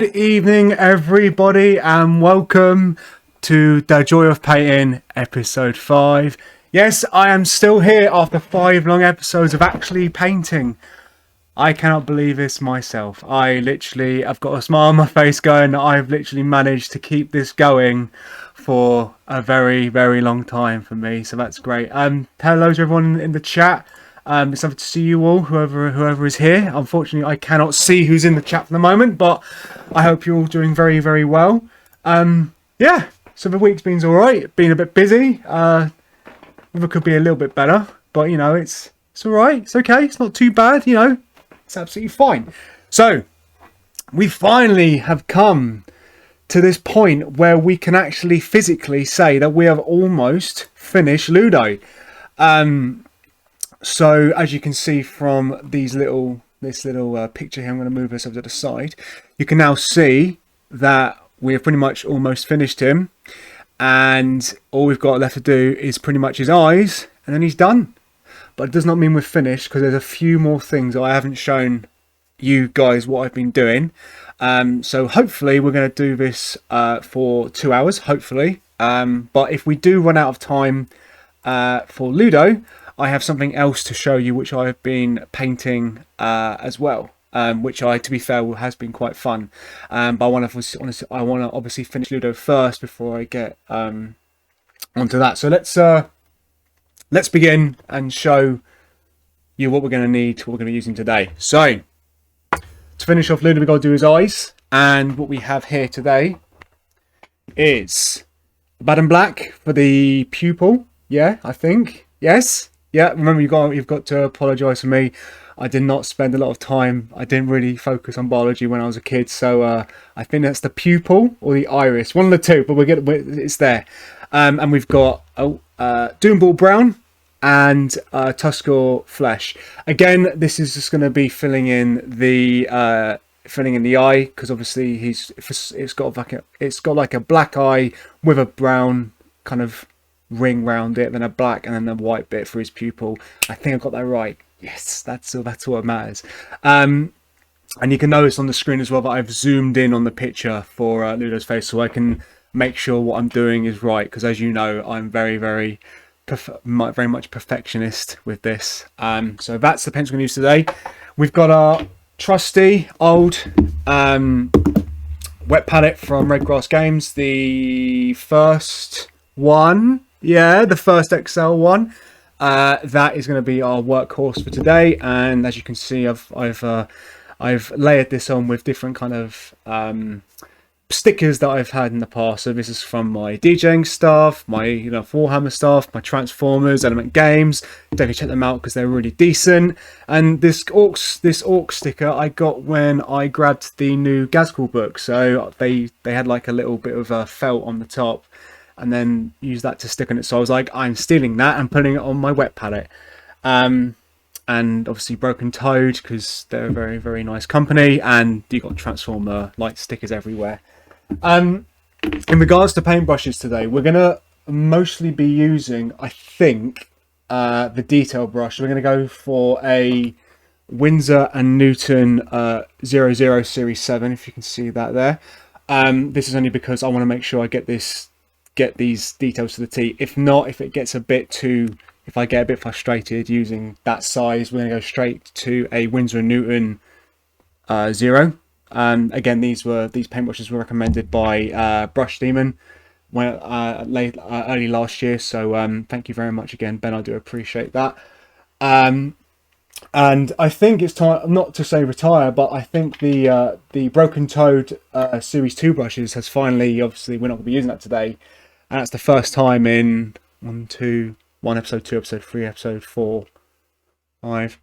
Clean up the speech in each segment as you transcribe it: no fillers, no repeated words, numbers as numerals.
Good evening, everybody, and welcome to the Joy of Paintin, episode 5. Yes, I am still here after 5 long episodes of actually painting. I cannot believe this myself. I've got a smile on my face going, I've literally managed to keep this going for a very, very long time for me, so that's great. Hello to everyone in the chat. It's lovely to see you all, whoever is here. Unfortunately, I cannot see who's in the chat for the moment, but I hope you're all doing very, very well. Yeah, so the week's been all right. Been a bit busy. It could be a little bit better, but you know, it's all right. It's okay. It's not too bad. You know, it's absolutely fine. So we finally have come to this point where we can actually physically say that we have almost finished Ludo. So as you can see from this little picture here, I'm going to move this over to the side. You can now see that we have pretty much almost finished him, and all we've got left to do is pretty much his eyes, and then he's done. But it does not mean we're finished, because there's a few more things that I haven't shown you guys what I've been doing. So hopefully we're going to do this for 2 hours, hopefully. But if we do run out of time for Ludo, I have something else to show you which I have been painting as well, which to be fair, has been quite fun. But I want to obviously finish Ludo first before I get onto that. So let's begin and show you what we're going to need, what we're going to be using today. So to finish off Ludo, we've got to do his eyes, and what we have here today is Bad and Black for the pupil. Yeah, I think yes. Yeah, remember you've got to apologise for me. I did not spend a lot of time. I didn't really focus on biology when I was a kid, so I think that's the pupil or the iris, one of the two. But it's there, and we've got Doomball Brown and Tuskor Flesh. Again, this is just going to be filling in the eye, because obviously it's got like a black eye with a brown kind of ring round it, then a black, and then a white bit for his pupil. I think I got that right. Yes, that's all that matters. And you can notice on the screen as well that I've zoomed in on the picture for Ludo's face, so I can make sure what I'm doing is right, because as you know, I'm very, very much perfectionist with this. So that's the pencil we're going to use today. We've got our trusty old wet palette from Red Grass Games, the first one. Yeah, the first XL one. That is going to be our workhorse for today, and as you can see, I've layered this on with different kind of stickers that I've had in the past. So this is from my DJing stuff, my Warhammer stuff, my Transformers, Element Games. Definitely check them out because they're really decent. And this orc sticker I got when I grabbed the new Gazcool book. So they had like a little bit of a felt on the top, and then use that to stick on it. So I was like, I'm stealing that and putting it on my wet palette. And obviously Broken Toad, because they're a very, very nice company, and you got Transformer light stickers everywhere. In regards to paintbrushes today, we're gonna mostly be using, I think, the detail brush. We're gonna go for a Winsor & Newton 00 Series 7, if you can see that there. This is only because I want to make sure I get these details to the T. If not, if I get a bit frustrated using that size, we're going to go straight to a Winsor & Newton 0. Again, these paintbrushes were recommended by Brush Demon early last year, so thank you very much again, Ben. I do appreciate that. And I think it's time, not to say retire, but I think the Broken Toad Series 2 brushes has finally, obviously we're not going to be using that today, and that's the first time in 1, episode 2, episode 3, episode 4, 5,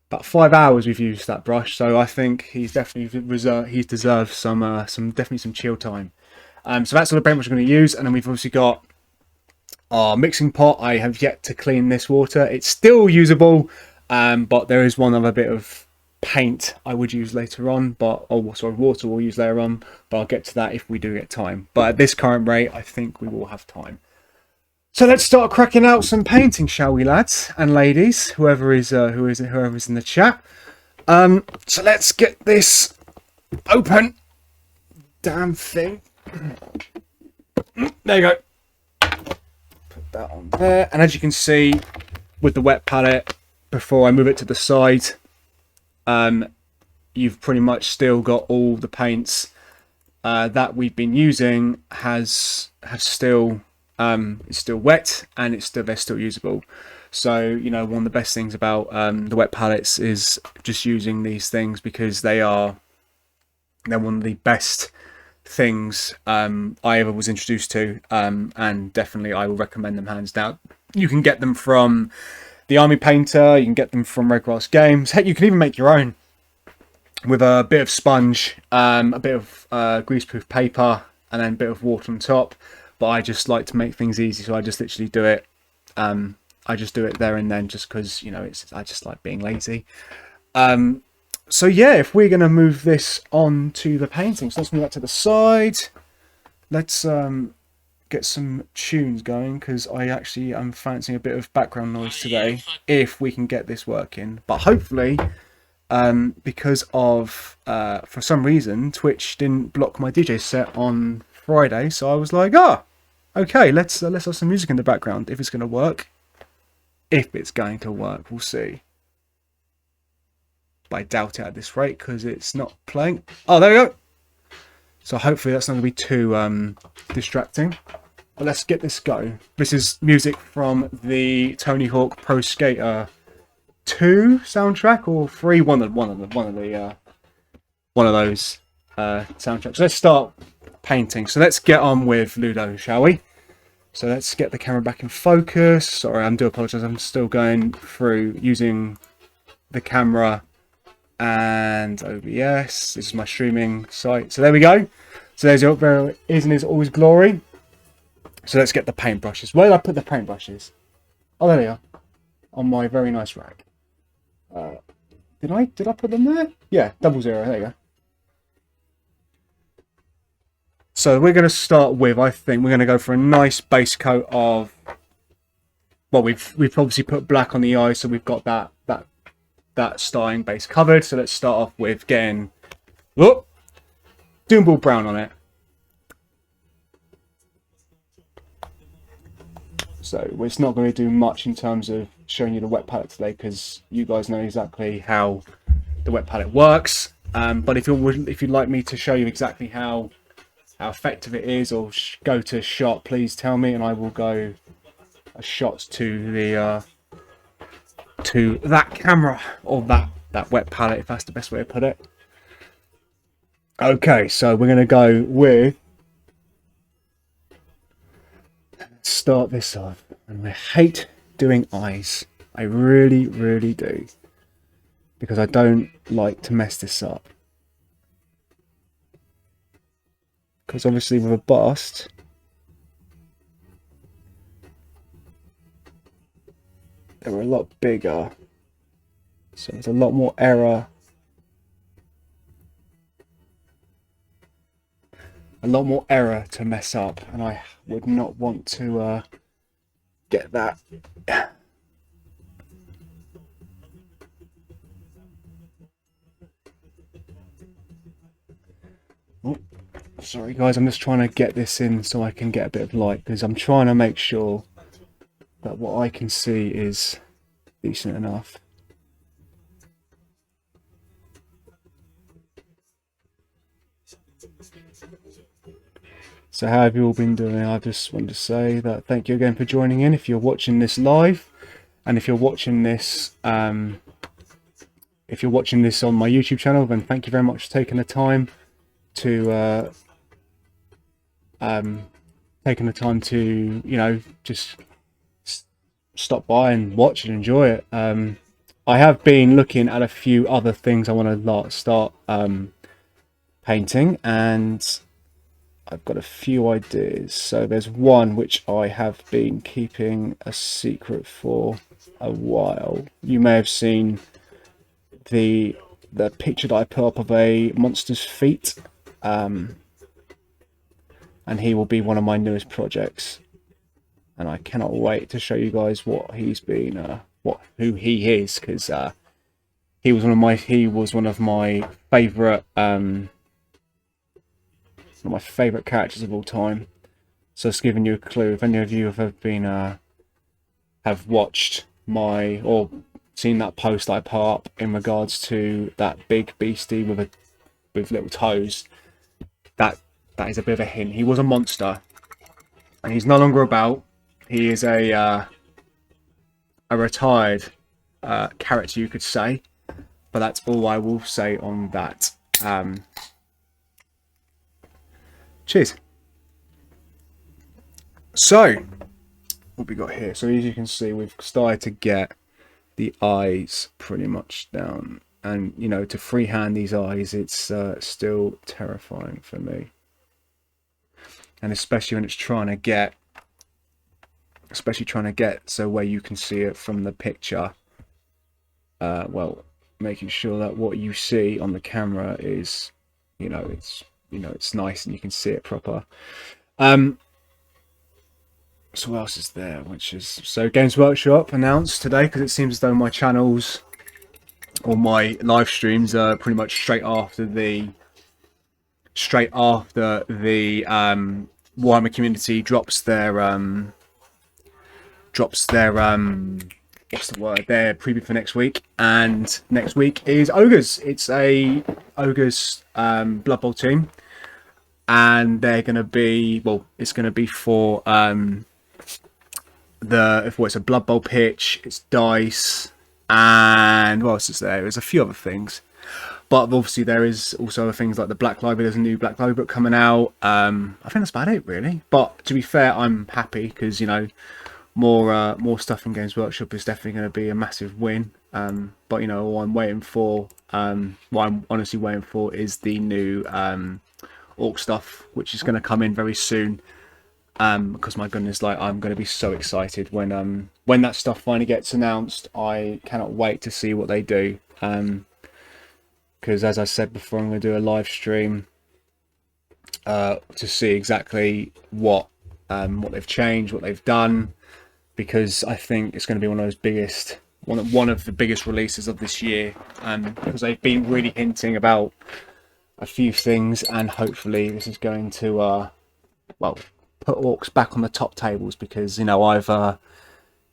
about 5 hours we've used that brush. So I think he's definitely deserved some chill time. So that's all the paintbrush we're going to use, and then we've obviously got our mixing pot. I have yet to clean this water. It's still usable, but there is one other bit of paint I would use later on, water we'll use later on, but I'll get to that if we do get time. But at this current rate, I think we will have time. So let's start cracking out some painting, shall we, lads and ladies, whoever's in the chat. So let's get this open damn thing. There you go. Put that on there. And as you can see with the wet palette, before I move it to the side, you've pretty much still got all the paints that we've been using have still it's still wet, and they're still usable. So, you know, one of the best things about the wet palettes is just using these things, because they're one of the best things I ever was introduced to, and definitely I will recommend them hands down. You can get them from the Army Painter, you can get them from Red Grass Games. Heck, you can even make your own with a bit of sponge, a bit of greaseproof paper, and then a bit of water on top. But I just like to make things easy, so I just literally do it. I just do it there and then, just because, you know, I just like being lazy. So yeah, if we're gonna move this on to the painting, so let's move that to the side. Let's get some tunes going, because I actually am fancying a bit of background noise today, if we can get this working. But hopefully, because of for some reason Twitch didn't block my DJ set on Friday, so I was like, okay, let's have some music in the background. If it's going to work, we'll see. But I doubt it at this rate, because it's not playing. Oh, there we go. So hopefully that's not going to be too distracting. But let's get this going. This is music from the Tony Hawk Pro Skater 2 soundtrack, or 3, one of those soundtracks. So let's start painting. So let's get on with Ludo, shall we? So let's get the camera back in focus. Sorry, I do apologise. I'm still going through using the camera and OBS. This is my streaming site. So there we go. So there's where it is in its all its glory. So let's get the paintbrushes. Where did I put the paintbrushes? Oh, there they are, on my very nice rack. Did I put them there? Yeah, 00. There you go. So we're going to start with, I think we're going to go for a nice base coat of, well, we've obviously put black on the eye, so we've got that starting base covered. So let's start off with getting Doomball brown on it. So it's not going to do much in terms of showing you the wet palette today, because you guys know exactly how the wet palette works. But if you'd like me to show you exactly how effective it is, or go to shot, please tell me, and I will go a shot to the to that camera, or that wet palette, if that's the best way to put it. Okay, so we're going to go with, let's start this off, and I hate doing eyes. I really, really do, because I don't like to mess this up. Because obviously with a bust, they're a lot bigger, so there's a lot more error. A lot more error to mess up, and I would not want to get that. Oh, sorry guys, I'm just trying to get this in so I can get a bit of light, because I'm trying to make sure that what I can see is decent enough. So how have you all been doing? I just want to say that thank you again for joining in. If you're watching this live, and if you're watching this on my YouTube channel, then thank you very much for taking the time to you know, just stop by and watch and enjoy it. I have been looking at a few other things I want to start painting, and I've got a few ideas. So there's one which I have been keeping a secret for a while. You may have seen the picture that I put up of a monster's feet, and he will be one of my newest projects, and I cannot wait to show you guys what he's been who he is, because he was one of my favorite one of my favourite characters of all time. So it's giving you a clue. If any of you have been have watched my or seen that post I put up in regards to that big beastie with little toes, that is a bit of a hint. He was a monster, and he's no longer about. He is a retired character, you could say, but that's all I will say on that. Cheers. So, what we got here? So as you can see, we've started to get the eyes pretty much down, and you know, to freehand these eyes, it's still terrifying for me, and especially when it's trying to get so where you can see it from the picture. Well, making sure that what you see on the camera is, it's nice and you can see it proper. So what else is there? So Games Workshop announced today, because it seems as though my channels or my live streams are pretty much straight after the Warhammer community drops their what's the word? Their preview for next week, and next week is Ogres. It's a Ogres Blood Bowl team, and they're going to be, well, it's going to be for it's a Blood Bowl pitch, it's dice, and what else is there? There's a few other things, but obviously there is also other things like the Black Library. There's a new Black Library book coming out. I think that's about it really, but to be fair, I'm happy because, you know, more stuff in Games Workshop is definitely going to be a massive win. But you know, what I'm waiting for, what I'm honestly waiting for, is the new Orc stuff, which is going to come in very soon. Because my goodness, like, I'm going to be so excited when that stuff finally gets announced. I cannot wait to see what they do. Because as I said before, I'm going to do a live stream to see exactly what they've changed, what they've done. Because I think it's going to be one of the biggest releases of this year, because they've been really hinting about a few things, and hopefully this is going to put orcs back on the top tables, because, you know, I've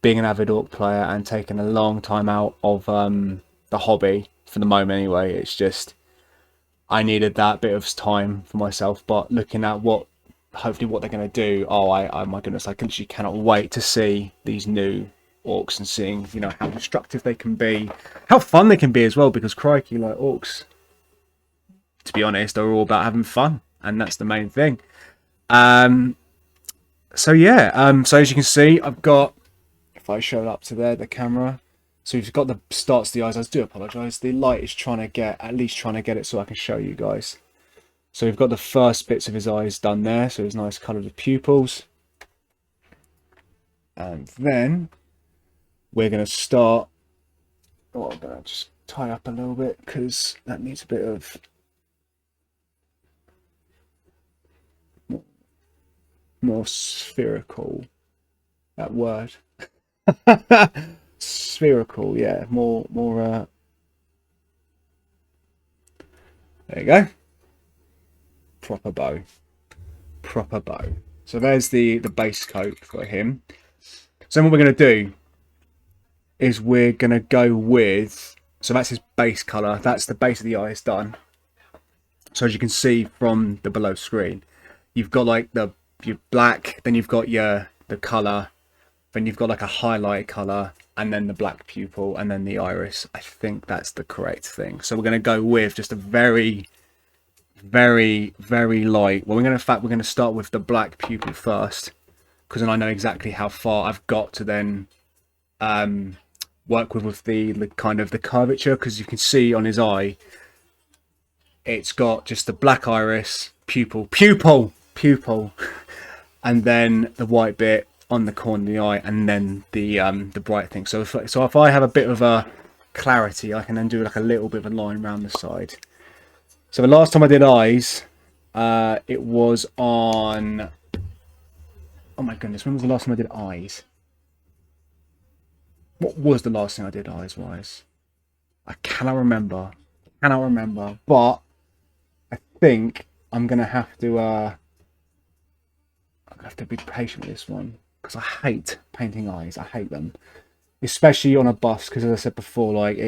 being an avid orc player and taken a long time out of the hobby for the moment anyway. It's just I needed that bit of time for myself, but looking at hopefully what they're going to do, my goodness, I literally cannot wait to see these new orcs and seeing, you know, how destructive they can be, how fun they can be as well, because crikey, like, orcs, to be honest, are all about having fun, and that's the main thing. So yeah, so as you can see, I've got, if I show it up to there, the camera, so you've got the starts of the eyes. I do apologise, the light is trying to get it so I can show you guys. So we've got the first bits of his eyes done there, so his nice coloured pupils. And then we're going to start, I'm going to just tie up a little bit because that needs a bit of more spherical, that word. Spherical, yeah, more there you go. Proper bow. So there's the base coat for him. So what we're going to do is we're going to go with, so that's his base colour, that's the base of the eyes done. So as you can see from the below screen, you've got like your black, then you've got the colour, then you've got like a highlight colour, and then the black pupil, and then the iris. I think that's the correct thing. So we're going to go with just a very light, well, we're going to start with the black pupil first, because then I know exactly how far I've got to then work with the kind of the curvature, because you can see on his eye it's got just the black iris, pupil and then the white bit on the corner of the eye, and then the bright thing. So if I have a bit of a clarity, I can then do like a little bit of a line around the side. So the last time I did eyes, it was on, oh my goodness, when was the last time I did eyes? What was the last thing I did eyes wise? I cannot remember, but I think I'm gonna have to be patient with this one because I hate painting eyes. I hate them, especially on a bus, because as I said before, like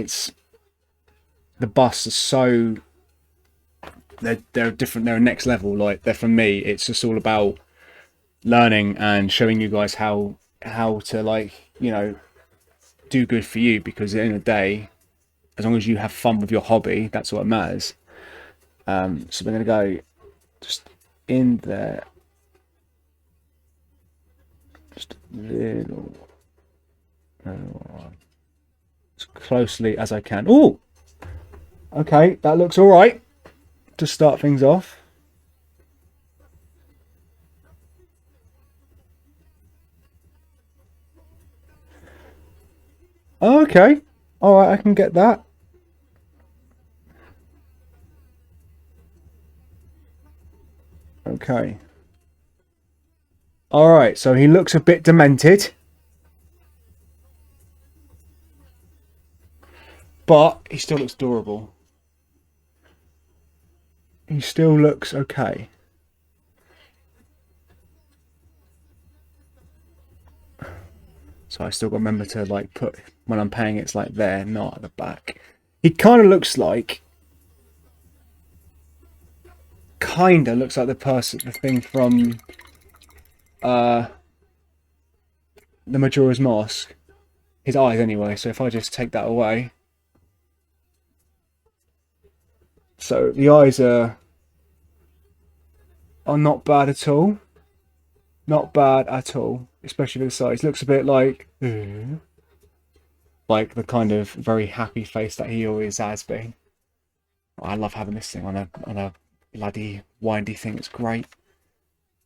the busts are so they're different. They're a next level. Like they're, for me, it's just all about learning and showing you guys how to, like, you know, do good for you, because at the end of the day, as long as you have fun with your hobby, that's what matters. So we're gonna go just in there, just a little, as closely as I can. Oh, okay, that looks all right to start things off. Okay, all right, I can get that. Okay. All right, so he looks a bit demented, but he still looks adorable. He still looks okay. So I still got to remember to, like, put, when I'm paying, it's like there, not at the back. He kind of looks like the thing from the Majora's Mask. His eyes anyway, so if I just take that away. So the eyes are not bad at all. Not bad at all, especially for the size. Looks a bit like the kind of very happy face that he always has been. I love having this thing on a bloody windy thing. It's great.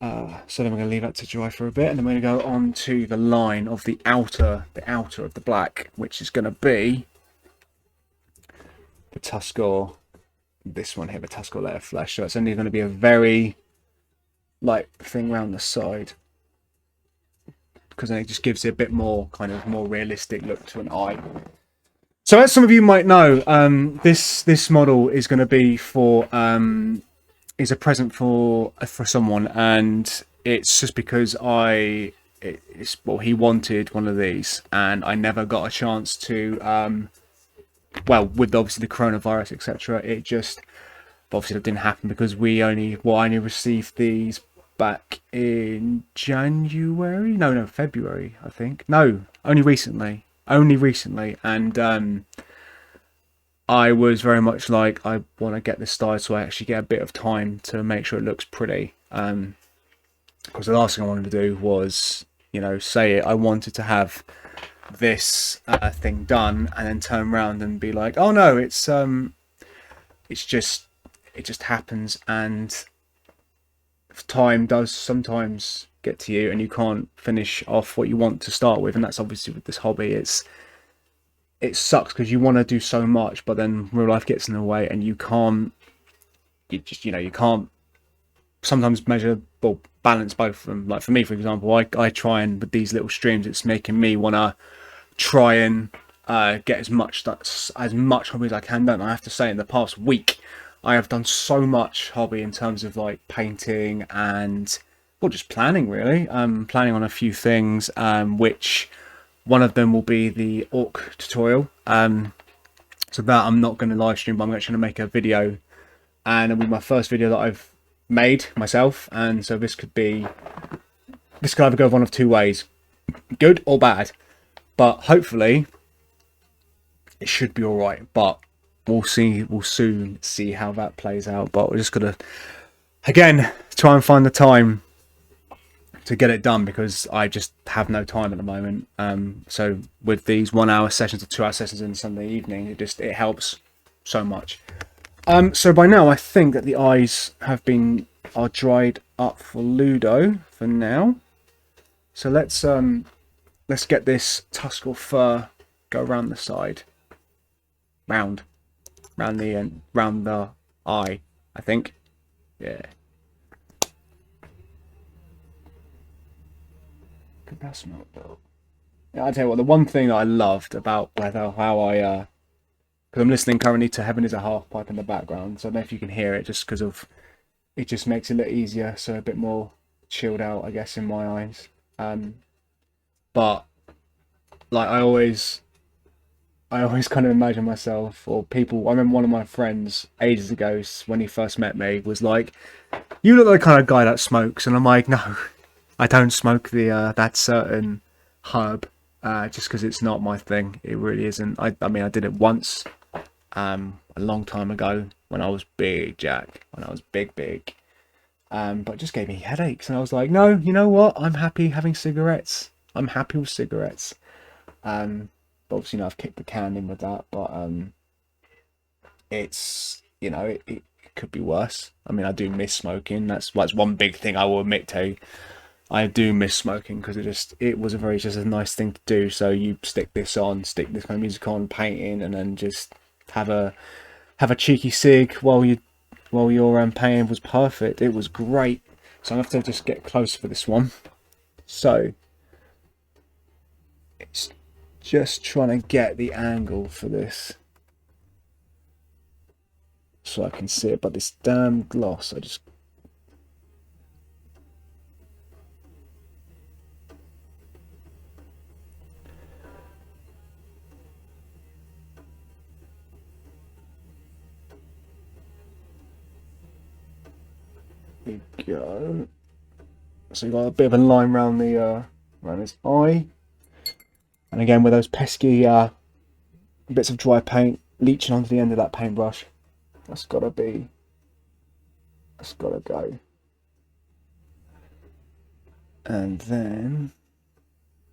So then we're going to leave that to dry for a bit, and then we're going to go on to the line of the outer of the black, which is going to be the Tuskor. This one here, the Tuskor Letter Flesh. So it's only going to be a very light thing around the side, because then it just gives it a bit more kind of more realistic look to an eye. So as some of you might know, this model is going to be for is a present for someone, and it's just because he wanted one of these, and I never got a chance to well, with obviously the coronavirus, etc. It just obviously that didn't happen, because I only received these back in January, no, February, I think. No, only recently, and I was very much like, I want to get this started so I actually get a bit of time to make sure it looks pretty, because the last thing I wanted to do was, you know, say it, I wanted to have this thing done and then turn around and be like, oh no, it just happens, and time does sometimes get to you and you can't finish off what you want to start with. And that's obviously with this hobby, it sucks because you want to do so much, but then real life gets in the way, and you can't sometimes measure or balance both of them. Like for me, for example, I try, and with these little streams, it's making me want to try and get as much hobby as I can done. I have to say, in the past week, I have done so much hobby in terms of like painting and, well, just planning really. Planning on a few things, which one of them will be the Orc tutorial. So that I'm not going to live stream, but I'm actually going to make a video, and it'll be my first video that I've made myself. And so this could either go one of two ways, good or bad, but hopefully it should be all right. But we'll soon see how that plays out. But we're just gonna, again, try and find the time to get it done, because I just have no time at the moment. So with these 1 hour sessions or 2 hour sessions in Sunday evening, it helps so much. So by now I think that the eyes are dried up for Ludo for now. So let's get this Tuskor fur go around the side, round the eye, I think. Yeah. Could that smell though? Yeah, I tell you what, the one thing that I loved about how I because I'm listening currently to Heaven is a Half Pipe in the background, so I don't know if you can hear it, just because of it just makes it a little easier, so a bit more chilled out, I guess, in my eyes. But like I always kind of imagine myself or people. I remember one of my friends ages ago when he first met me was like, "You look like the kind of guy that smokes," and I'm like, "No, I don't smoke the that certain herb, just because it's not my thing. It really isn't. I mean, I did it once, a long time ago when I was big, Jack. When I was big. But it just gave me headaches, and I was like, no, you know what? I'm happy having cigarettes. I'm happy with cigarettes. But obviously, I've kicked the can in with that, but it's it could be worse. I mean, I do miss smoking. That's one big thing I will admit to. I do miss smoking because it was just a nice thing to do. So you stick this kind of music on, painting, and then just have a cheeky cig while you're painting was perfect. It was great. So I have to just get close for this one. So it's just trying to get the angle for this so I can see it. But this damn gloss, I just there we go. So you got a bit of a line around his eye, and again with those pesky bits of dry paint leaching onto the end of that paintbrush. That's gotta go. And then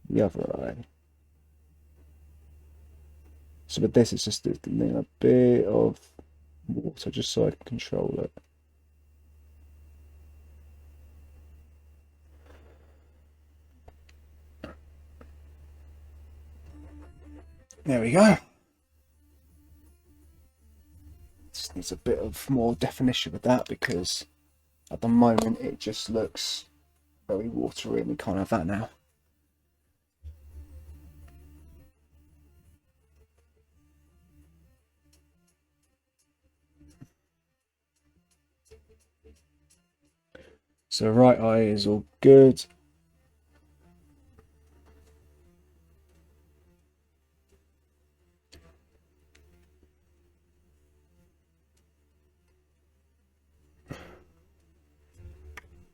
the other eye. So with this, it's just a bit of water just so I can control it. There we go. Just needs a bit of more definition with that because at the moment it just looks very watery and we can't have that now. So right eye is all good.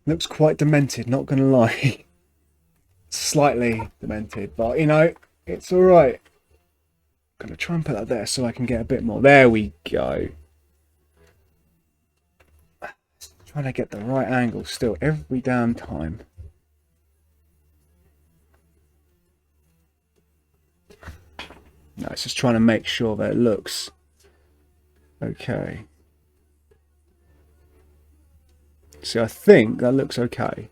Looks quite demented, not gonna lie. Slightly demented, but it's alright. Gonna try and put that there so I can get a bit more. There we go. Trying to get the right angle still every damn time. No, it's just trying to make sure that it looks okay. See, I think that looks okay.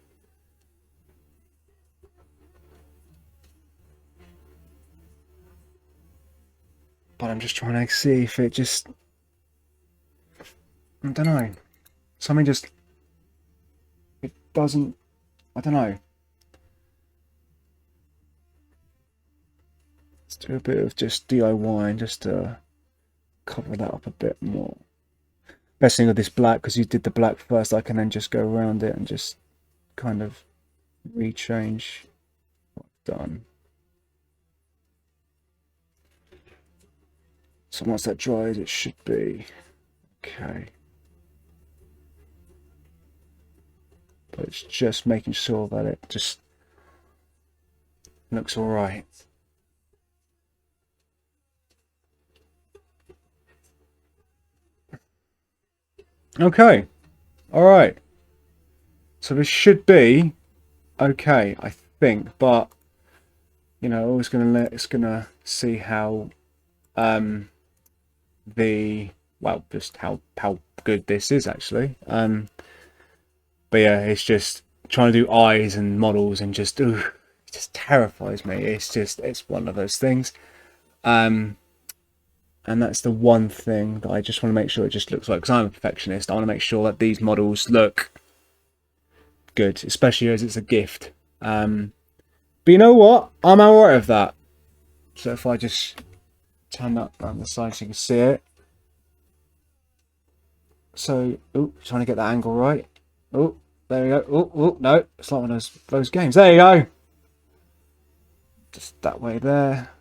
But I'm just trying to see if it just... I don't know. Something just... It doesn't... I don't know. Let's do a bit of just DIY and just cover that up a bit more. Best thing with this black, because you did the black first, I can then just go around it and just kind of rechange what I've done. So once that dries, it should be okay. But it's just making sure that it just looks all right. Okay, all right. So this should be okay, I think. But always gonna see how just how good this is actually. But yeah, it's just trying to do eyes and models and just it just terrifies me. It's one of those things. And that's the one thing that I just want to make sure it just looks like, because I'm a perfectionist. I want to make sure that these models look good, especially as it's a gift. But you know what? I'm alright with that. So if I just turn that around the side so you can see it. So, oh, trying to get that angle right. Oh, there we go. Oh, no, it's like one of those games. There you go. Just that way there.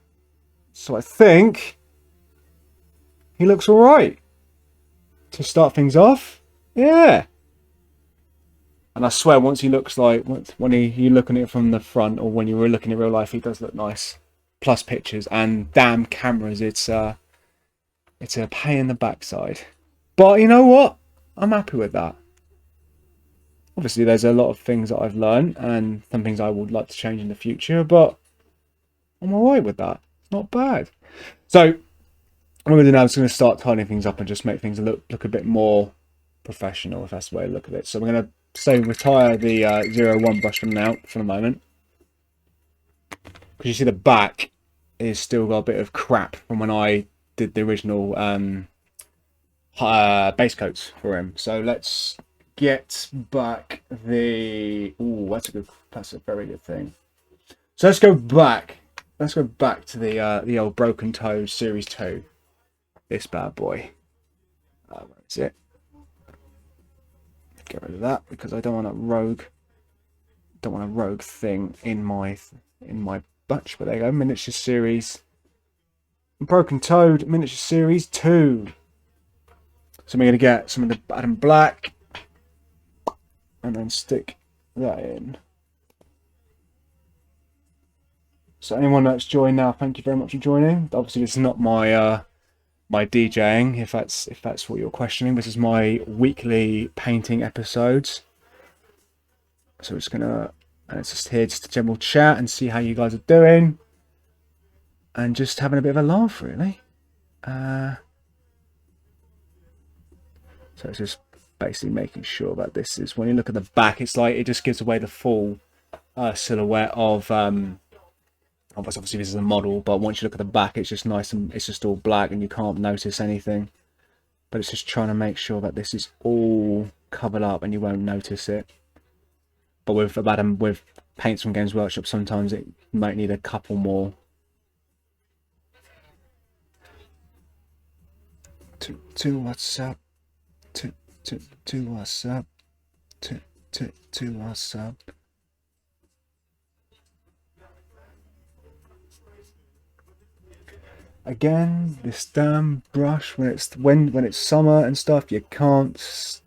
So I think he looks all right to start things off. Yeah. And I swear, once he looks like, when you're looking at it from the front, or when you were looking at real life, he does look nice. Plus pictures and damn cameras, it's a pain in the backside. But you know what? I'm happy with that. Obviously, there's a lot of things that I've learned and some things I would like to change in the future, but I'm alright with that. It's not bad. So, what I'm going to do now is going to start tidying things up and just make things look a bit more professional, if that's the way to look at it. So, we're going to retire the 01 brush from now for the moment. Because you see the back is still got a bit of crap from when I did the original base coats for him. So let's get back the... Ooh, that's a very good thing. So let's go back. Let's go back to the old Broken Toes Series 2. This bad boy. Where is it? Get rid of that because I don't want a rogue thing in my bunch. But there you go, miniature series. Broken Toad miniature series 2. So we're going to get some of the Adam Black and then stick that in. So anyone that's joined now, thank you very much for joining. Obviously, this is not my my DJing, if that's what you're questioning. This is my weekly painting episodes. So it's just here just a general chat and see how you guys are doing, and just having a bit of a laugh, really. So it's just basically making sure that this is, when you look at the back, it's like it just gives away the full silhouette of obviously this is a model, but once you look at the back, it's just nice and it's just all black and you can't notice anything. But it's just trying to make sure that this is all covered up and you won't notice it. But with paints from Games Workshop, sometimes it might need a couple more. To what's up? To what's up? To what's up? Again, this damn brush, when it's summer and stuff, you can't.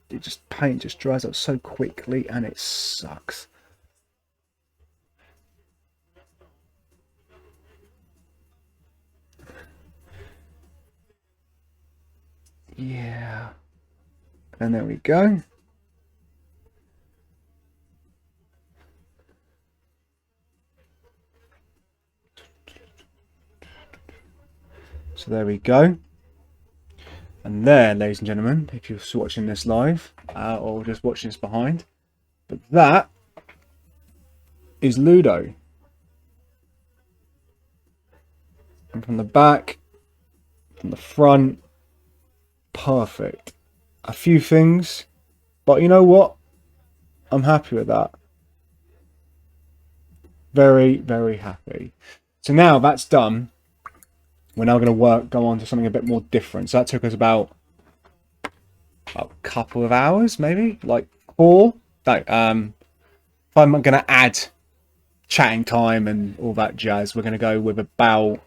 Paint just dries up so quickly, and it sucks. Yeah. And there we go. So there we go. And there, ladies and gentlemen, if you're watching this live or just watching this behind, but that is Ludo. And from the back, from the front, perfect. A few things, but you know what? I'm happy with that. Very, very happy. So now that's done, we're now going to go on to something a bit more different. So that took us about a couple of hours, maybe like 4. No, if I'm going to add chatting time and all that jazz, we're going to go with about,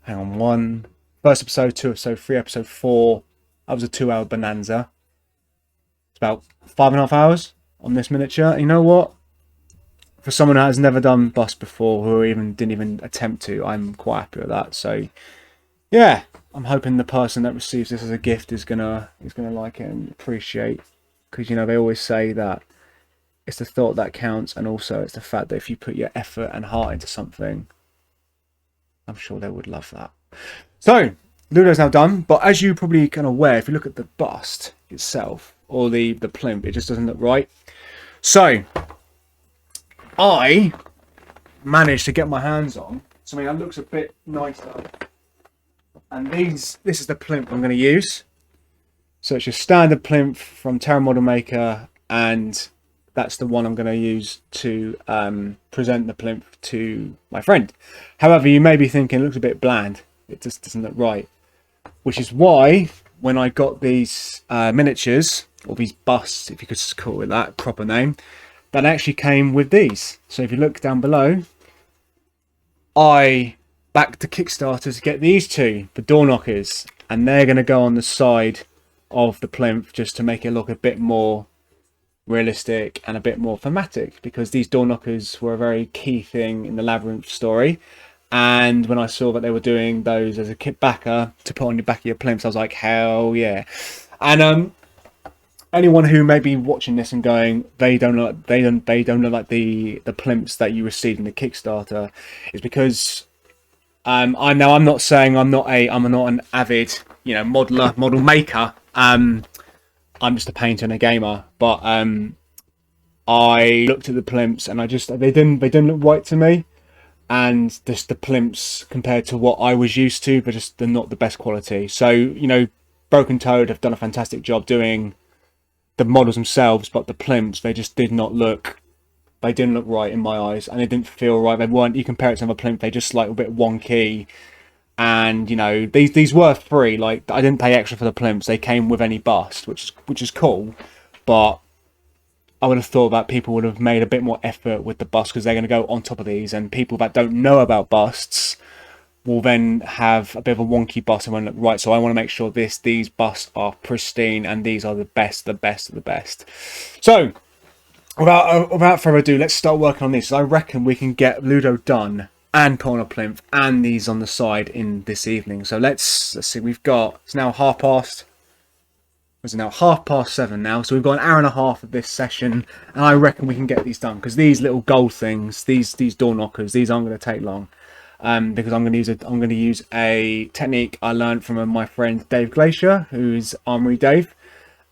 hang on, first episode, 2 episode, 3 episode 4. That was a 2-hour bonanza. It's about 5.5 hours on this miniature. You know what? For someone who has never done bust before, who didn't even attempt to, I'm quite happy with that. So, yeah, I'm hoping the person that receives this as a gift is gonna like it and appreciate, because you know they always say that it's the thought that counts, and also it's the fact that if you put your effort and heart into something, I'm sure they would love that. So, Ludo's now done, but as you probably kind of aware, if you look at the bust itself or the plinth, it just doesn't look right. So I managed to get my hands on something that looks a bit nicer, and this is the plinth I'm going to use. So it's your standard plinth from Terra Model Maker, and that's the one I'm going to use to present the plinth to my friend. However, you may be thinking it looks a bit bland, it just doesn't look right, which is why when I got these miniatures, or these busts, if you could call it that proper name, that actually came with these. So if you look down below, I backed the Kickstarter to get these two, the door knockers, and they're going to go on the side of the plinth just to make it look a bit more realistic and a bit more thematic, because these door knockers were a very key thing in the Labyrinth story. And when I saw that they were doing those as a kit backer to put on the back of your plinths, I was like, hell yeah. And anyone who may be watching this and going, they don't look like the plimps that you received in the Kickstarter, is because I'm not saying I'm not an avid, you know, model maker. I'm just a painter and a gamer, but I looked at the plimps and they didn't look right to me. And just the plimps compared to what I was used to, but they're not the best quality. So, you know, Broken Toad have done a fantastic job doing the models themselves, but the plimps, they just didn't look right in my eyes, and they didn't feel right. They weren't, you compare it to another plimp, they just like a bit wonky. And, you know, these were free. Like, I didn't pay extra for the plimps. They came with any bust, which is cool, but I would have thought that people would have made a bit more effort with the bust, because they're going to go on top of these, and people that don't know about busts will then have a bit of a wonky bust and won't look right. So I want to make sure these busts are pristine, and these are the best of the best. So without further ado, let's start working on this. I reckon we can get Ludo done and put on a plinth and these on the side in this evening. So let's see. It's now 7:30 now, so we've got an hour and a half of this session, and I reckon we can get these done, because these little gold things, these door knockers, these aren't going to take long, because I'm going to use a technique I learned from my friend Dave Glacier, who's Armory Dave,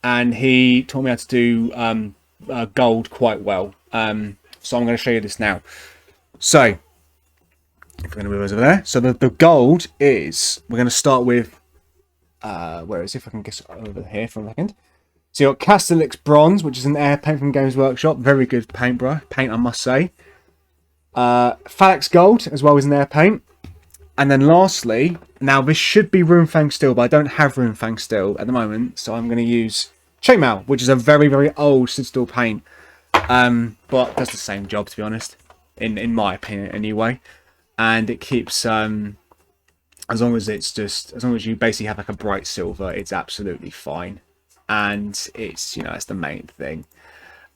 and he taught me how to do gold quite well. So I'm going to show you this now. So if we're going to move over there, so the gold is, we're going to start with where is it? If I can get over here for a second. So you've got Castellix Bronze, which is an air paint from Games Workshop. Very good paint, I must say. Phalax Gold, as well as an air paint. And then lastly, now this should be Runefang Steel, but I don't have Runefang Steel at the moment, so I'm going to use Chainmail, which is a very, very old Sid Steel paint. But does the same job, to be honest, in my opinion anyway. And it keeps... as long as you basically have like a bright silver, it's absolutely fine, and it's, you know, it's the main thing.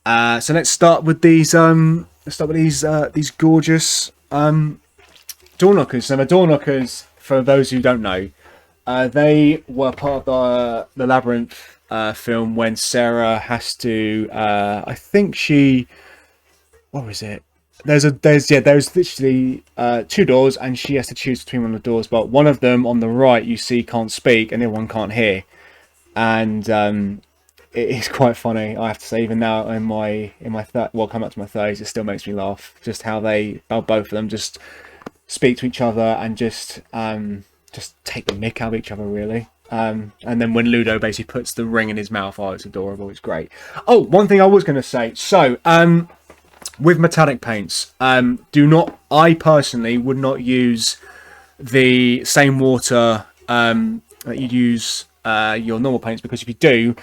So let's start with these. These gorgeous door knockers. So the door knockers, for those who don't know, they were part of the Labyrinth film when Sarah has to. I think she. What was it? There's literally two doors, and she has to choose between one of the doors, but one of them on the right you see can't speak and the other one can't hear, and it is quite funny, I have to say. Even now coming up to my 30s, it still makes me laugh just how both of them just speak to each other and just take the mick out of each other, really. And then when Ludo basically puts the ring in his mouth, oh, it's adorable, it's great. Oh, one thing I was going to say, so with metallic paints, I personally would not use the same water that you use your normal paints, because if you do,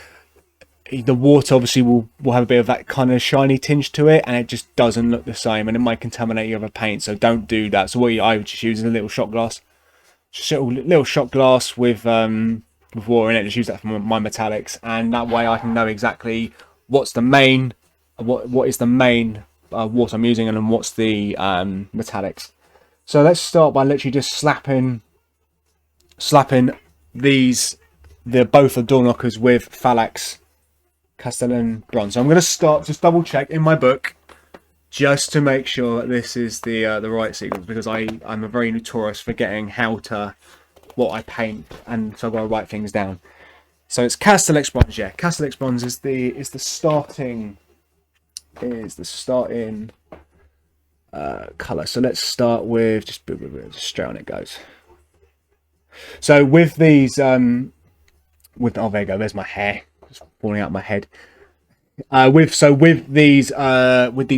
the water obviously will have a bit of that kind of shiny tinge to it, and it just doesn't look the same, and it might contaminate your other paint, so don't do that. So what I would just use is a little shot glass, just a little shot glass with water in it. Just use that for my metallics, and that way I can know exactly what is the main water I'm using, and then what's the metallics. So let's start by literally just slapping both the door knockers with Phalax Castellan Bronze. So I'm going to start, just double check in my book, just to make sure that this is the right sequence, because I'm a very notorious forgetting what I paint, and so I've got to write things down. So it's Castellix Bronze. Yeah, Castellix Bronze is the starting color. So let's start with just straight on it goes. So with these oh, there you go, there's my hair just falling out my head. With these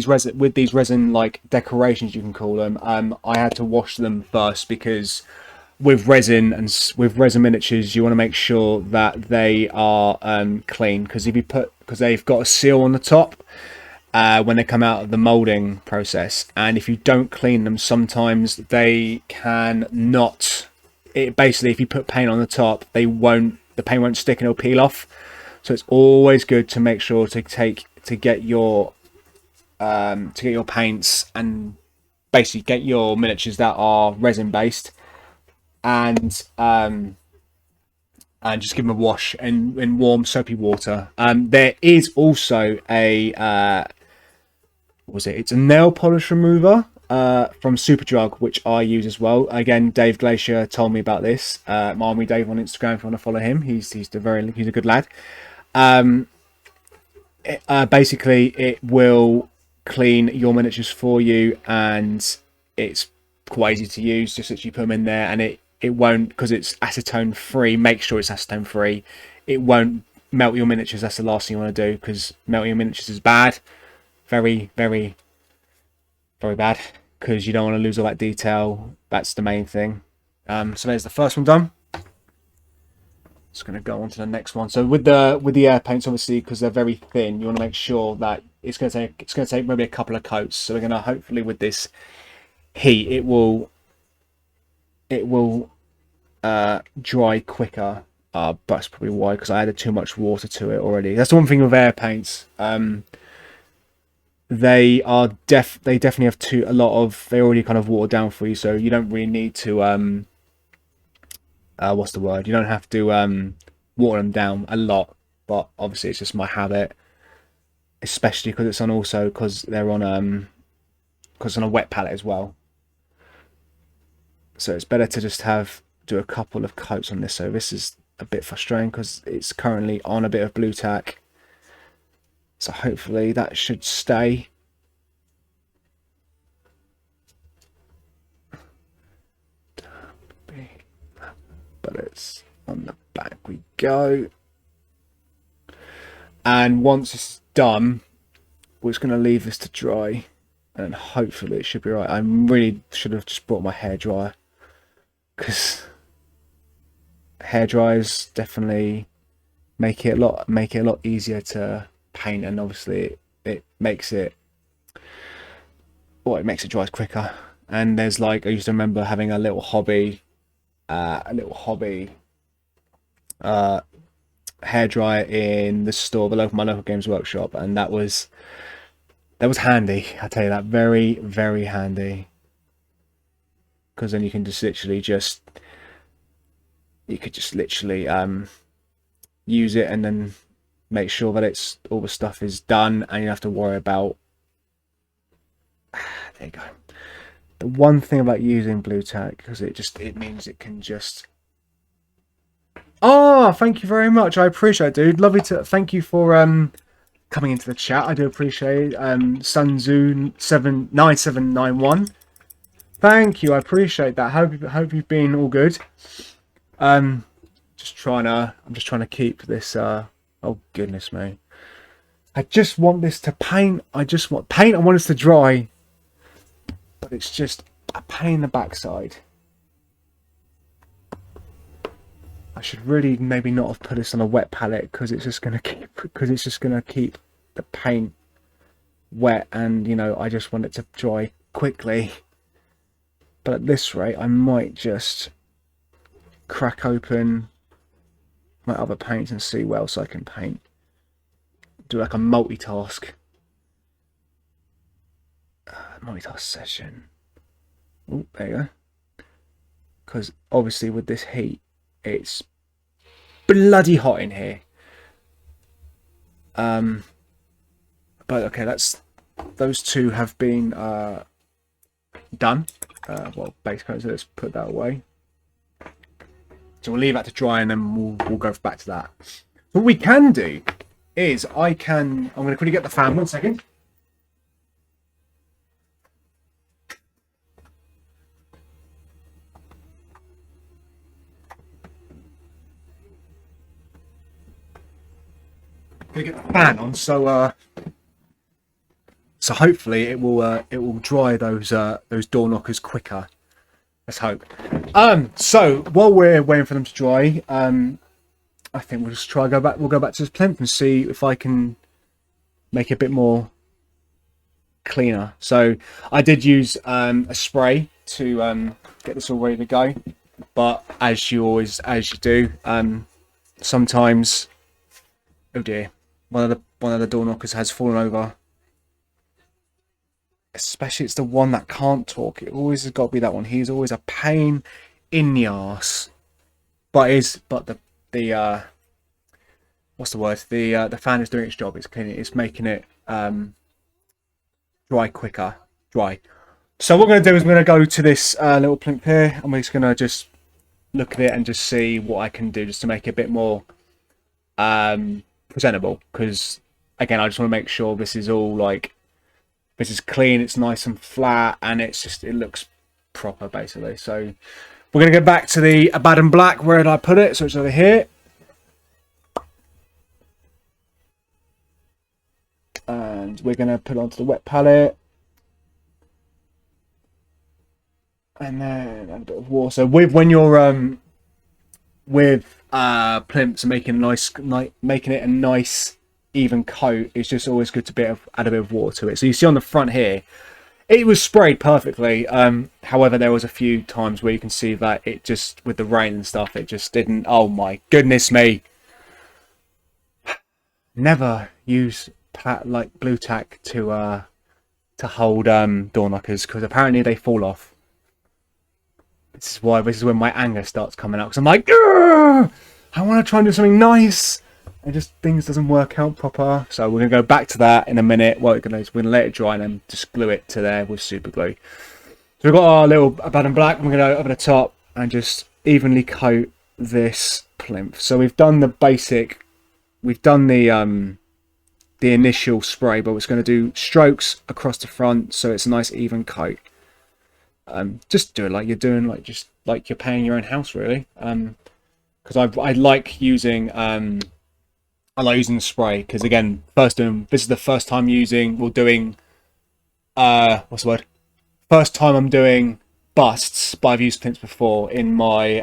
resin like decorations, you can call them, I had to wash them first, because with resin and with resin miniatures, you want to make sure that they are clean, because because they've got a seal on the top when they come out of the molding process, and if you don't clean them, sometimes they can not. It basically, if you put paint on the top, the paint won't stick and it'll peel off. So it's always good to make sure to get your paints and basically get your miniatures that are resin based, and just give them a wash in warm soapy water. There is also a it's a nail polish remover from Superdrug, which I use as well. Again, Dave Glacier told me about this. Marmy Dave on Instagram, if you want to follow him, he's a good lad. Basically, it will clean your miniatures for you, and it's quite easy to use. Just literally put them in there, and it won't, because it's acetone free. Make sure it's acetone free. It won't melt your miniatures. That's the last thing you want to do, because melting your miniatures is bad. Very, very, very bad, because you don't want to lose all that detail. That's the main thing. So there's the first one done. Just going to go on to the next one. So with the air paints, obviously, because they're very thin, you want to make sure that it's going to take maybe a couple of coats. So we're going to, hopefully with this heat, it will dry quicker. But that's probably why, because I added too much water to it already. That's the one thing with air paints. They definitely have they already kind of watered down for you, so you don't really need to what's the word? You don't have to water them down a lot, but obviously it's just my habit, especially because they're on a wet palette as well. So it's better to just do a couple of coats on this. So this is a bit frustrating because it's currently on a bit of blue tack. So hopefully that should stay. But it's on the back we go. And once it's done, we're just going to leave this to dry, and hopefully it should be right. I really should have just brought my hairdryer, because hair dryers definitely make it a lot easier to paint, and obviously it makes it dry quicker. And there's I used to remember having a little hobby hairdryer in the store, my local Games Workshop, and that was handy. I tell you that, very, very handy, because then you can just literally use it and then make sure that all the stuff is done, and you don't have to worry about. There you go. The one thing about using blue tack, because it means it can just. Oh, thank you very much. I appreciate it, dude. Lovely to. Thank you for coming into the chat. I do appreciate it. Sunzoon9791. Thank you. I appreciate that. Hope you've been all good. I'm just trying to keep this. Oh goodness me. I just want this to paint. I want this to dry. But it's just a pain in the backside. I should really maybe not have put this on a wet palette, because it's just gonna keep the paint wet, and I just want it to dry quickly. But at this rate, I might just crack open my other paints and see what else I can paint. Do like a multitask session. Oh, there you go. Because obviously with this heat, it's bloody hot in here. But okay, those two have been done. Base coats. Let's put that away. So we'll leave that to dry, and then we'll go back to that. What we can do is I'm going to quickly get the fan. 1 second. Gonna get the fan on, so hopefully it will dry those door knockers quicker. Let's hope. So while we're waiting for them to dry, I think we'll just try go back. We'll go back to this plinth and see if I can make it a bit more cleaner. So I did use a spray to get this all ready to go, but as you do, sometimes, oh dear, one of the door knockers has fallen over. Especially it's the one that can't talk. It always has got to be that one. He's always a pain in the arse. But the what's the word? The fan is doing its job. It's cleaning. It's making it dry quicker. Dry. So what we're going to do is we're going to go to this little plinth here, and we're just going to just look at it and just see what I can do just to make it a bit more presentable. Because again, I just want to make sure this is all like, this is clean, it's nice and flat, and it looks proper basically. So we're going to go back to the Abaddon Black. Where did I put it? So it's over here. And we're going to put it onto the wet palette. And then a bit of water. So when you're with plinths and making it a nice even coat, it's just always good to add a bit of water to it. So you see on the front here, it was sprayed perfectly. However, there was a few times where you can see that it just, with the rain and stuff, it just didn't. Oh my goodness me! Never use like blue tack to hold door knockers, because apparently they fall off. This is when my anger starts coming out, because I'm like, I want to try and do something nice, and just things doesn't work out proper. So we're gonna go back to that in a minute. Well, we're gonna let it dry and then just glue it to there with super glue. So we've got our little Abaddon Black. We're gonna go over the top and just evenly coat this plinth. So we've done the basic. We've done the initial spray, but we're just going to do strokes across the front so it's a nice even coat. Just do it like you're doing, like just like you're painting your own house, really. Because I like using the spray, because again, this is the first time doing what's the word? First time I'm doing busts, but I've used plinths before in my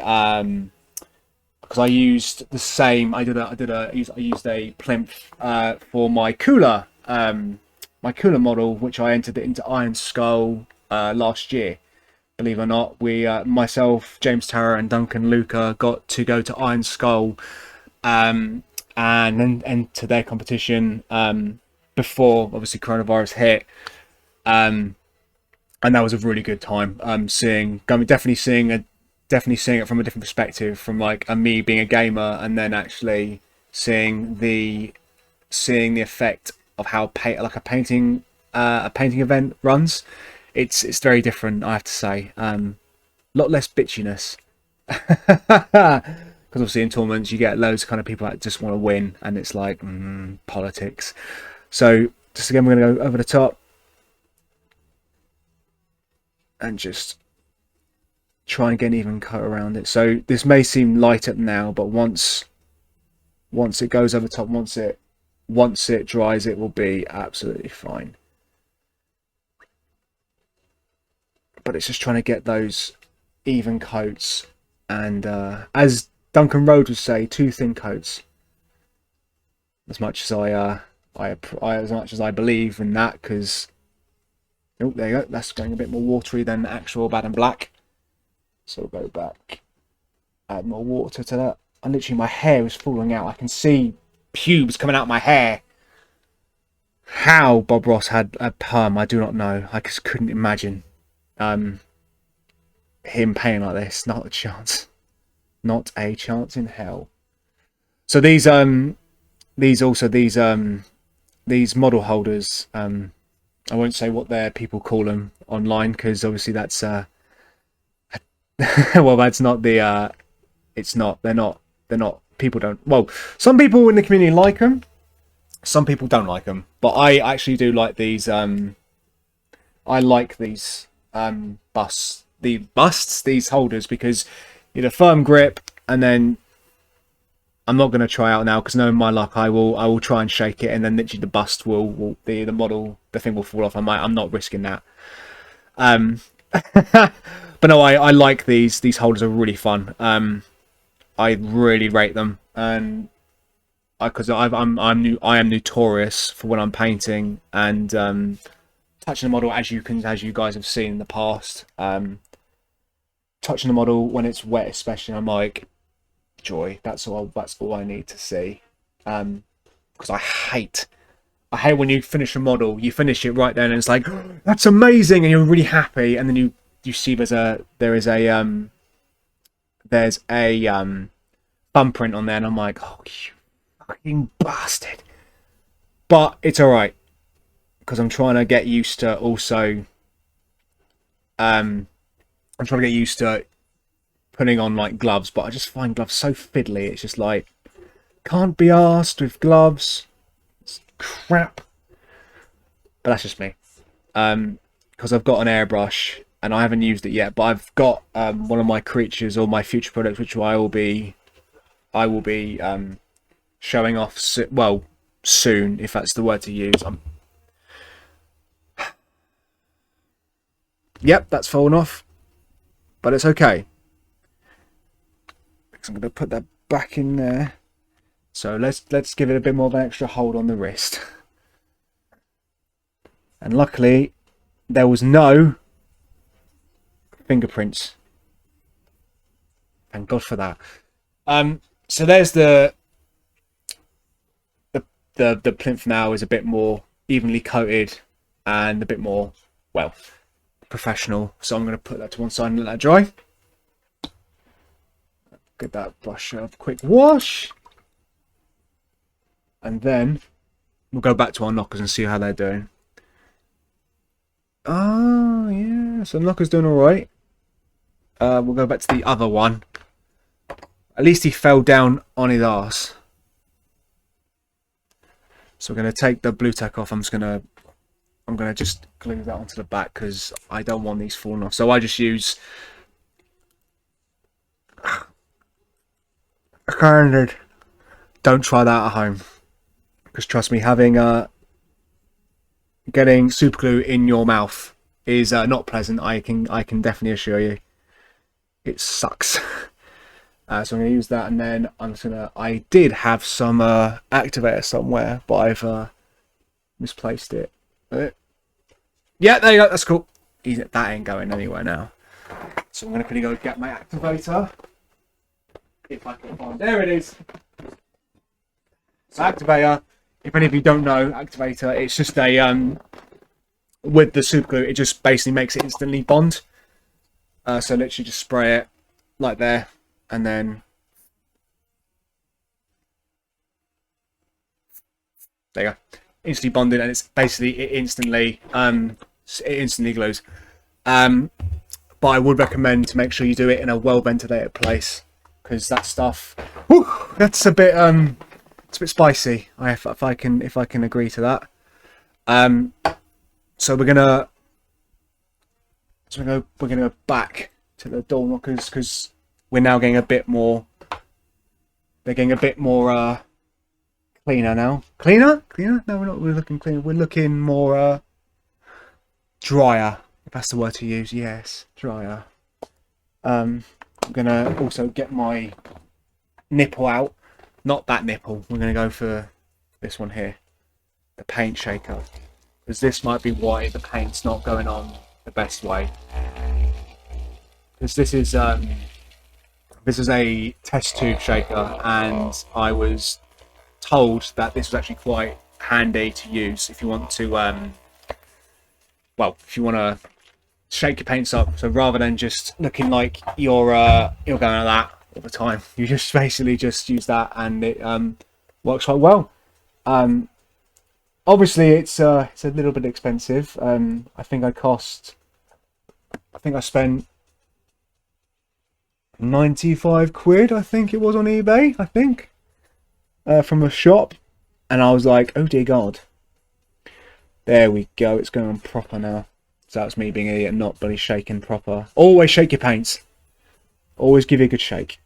because I used the same. I used a plinth for my cooler model, which I entered it into Iron Skull last year. Believe it or not, we myself, James Tarrer, and Duncan Luca got to go to Iron Skull and then enter their competition before obviously coronavirus hit. And that was a really good time. Definitely seeing it from a different perspective, from like me being a gamer, and then actually seeing the effect of how a painting event runs. It's very different, I have to say. A lot less bitchiness, because obviously in tournaments you get loads of kind of people that just want to win, and it's like politics. So just again, we're going to go over the top and just try and get an even coat around it. So this may seem light up now, but once it goes over top, once it dries, it will be absolutely fine. But it's just trying to get those even coats, and as Duncan Rhodes would say, 2 thin coats. As much as I believe in that, because oh, there you go. That's going a bit more watery than the actual Abaddon Black. So we'll go back, add more water to that. And literally my hair is falling out. I can see pubes coming out of my hair. How Bob Ross had a perm, I do not know. I just couldn't imagine him painting like this. Not a chance. Not a chance in hell. So these model holders, I won't say what people call them online, because obviously that's well, that's not the they're not people don't, well, some people in the community like them, some people don't like them, but I actually do like these. I like these these holders, because you get a firm grip, and then I'm not going to try out now, because knowing my luck, I will try and shake it, and then literally the bust the thing will fall off. I'm not risking that. But no, I like these. These holders are really fun. I really rate them, and because I am notorious for when I'm painting and touching the model, as you guys have seen in the past. Touching the model when it's wet, especially, I'm like, Joy. That's all I need to see. Because I hate when you finish a model, you finish it right then, and it's like, oh, that's amazing, and you're really happy, and then you see there's a thumbprint on there, and I'm like, oh, you fucking bastard. But it's all right, because I'm trying to get used to also. I'm trying to get used to putting on like gloves, but I just find gloves so fiddly. It's just like, can't be arsed with gloves. It's crap. But that's just me. Because I've got an airbrush and I haven't used it yet, but I've got one of my creatures or my future products, which I will be showing off soon, if that's the word to use. Yep, that's fallen off, but it's okay. I'm going to put that back in there. So let's give it a bit more of an extra hold on the wrist. And luckily, there was no fingerprints. Thank God for that. So there's the plinth now is a bit more evenly coated and a bit more, well, professional. So I'm going to put that to one side and let that dry. Get that brush a quick wash. And then we'll go back to our knockers and see how they're doing. Oh, yeah. So knocker's doing all right. We'll go back to the other one. At least he fell down on his arse. So we're going to take the blue tack off. I'm going to just glue that onto the back because I don't want these falling off. So I just use a standard. Don't try that at home, because trust me, getting super glue in your mouth is not pleasant. I can definitely assure you, it sucks. So I'm going to use that, and then I did have some activator somewhere, but I've misplaced it. Yeah, there you go. That's cool. That ain't going anywhere now. So I'm going to quickly go get my activator. If I can find, there it is. So activator, if any of you don't know, activator, it's just a with the super glue, it just basically makes it instantly bond. So literally just spray it like there, and then there you go, instantly bonded, and it's basically it instantly glues. But I would recommend to make sure you do it in a well ventilated place, because that stuff, whew, that's a bit it's a bit spicy. If I can agree to that. So we're gonna go back to the door knockers, because we're now getting a bit more. They're getting a bit more cleaner now. Cleaner? No, we're not. We're looking cleaner. We're looking more drier. If that's the word to use. Yes, drier. I'm gonna also get my nipple out. Not that nipple. We're going to go for this one here, the paint shaker, because this might be why the paint's not going on the best way. Because this is a test tube shaker, and I was told that this was actually quite handy to use if you want to, if you want to shake your paints up. So rather than just looking like you're going like that all the time, you just basically just use that, and it works quite well. Obviously it's a little bit expensive. I think I spent 95 quid, I think it was, on eBay, I think, from a shop, and I was like, oh dear God, there we go, it's going on proper now. So that's me being an idiot, not bloody shaking proper. Always shake your paints. Always give you a good shake.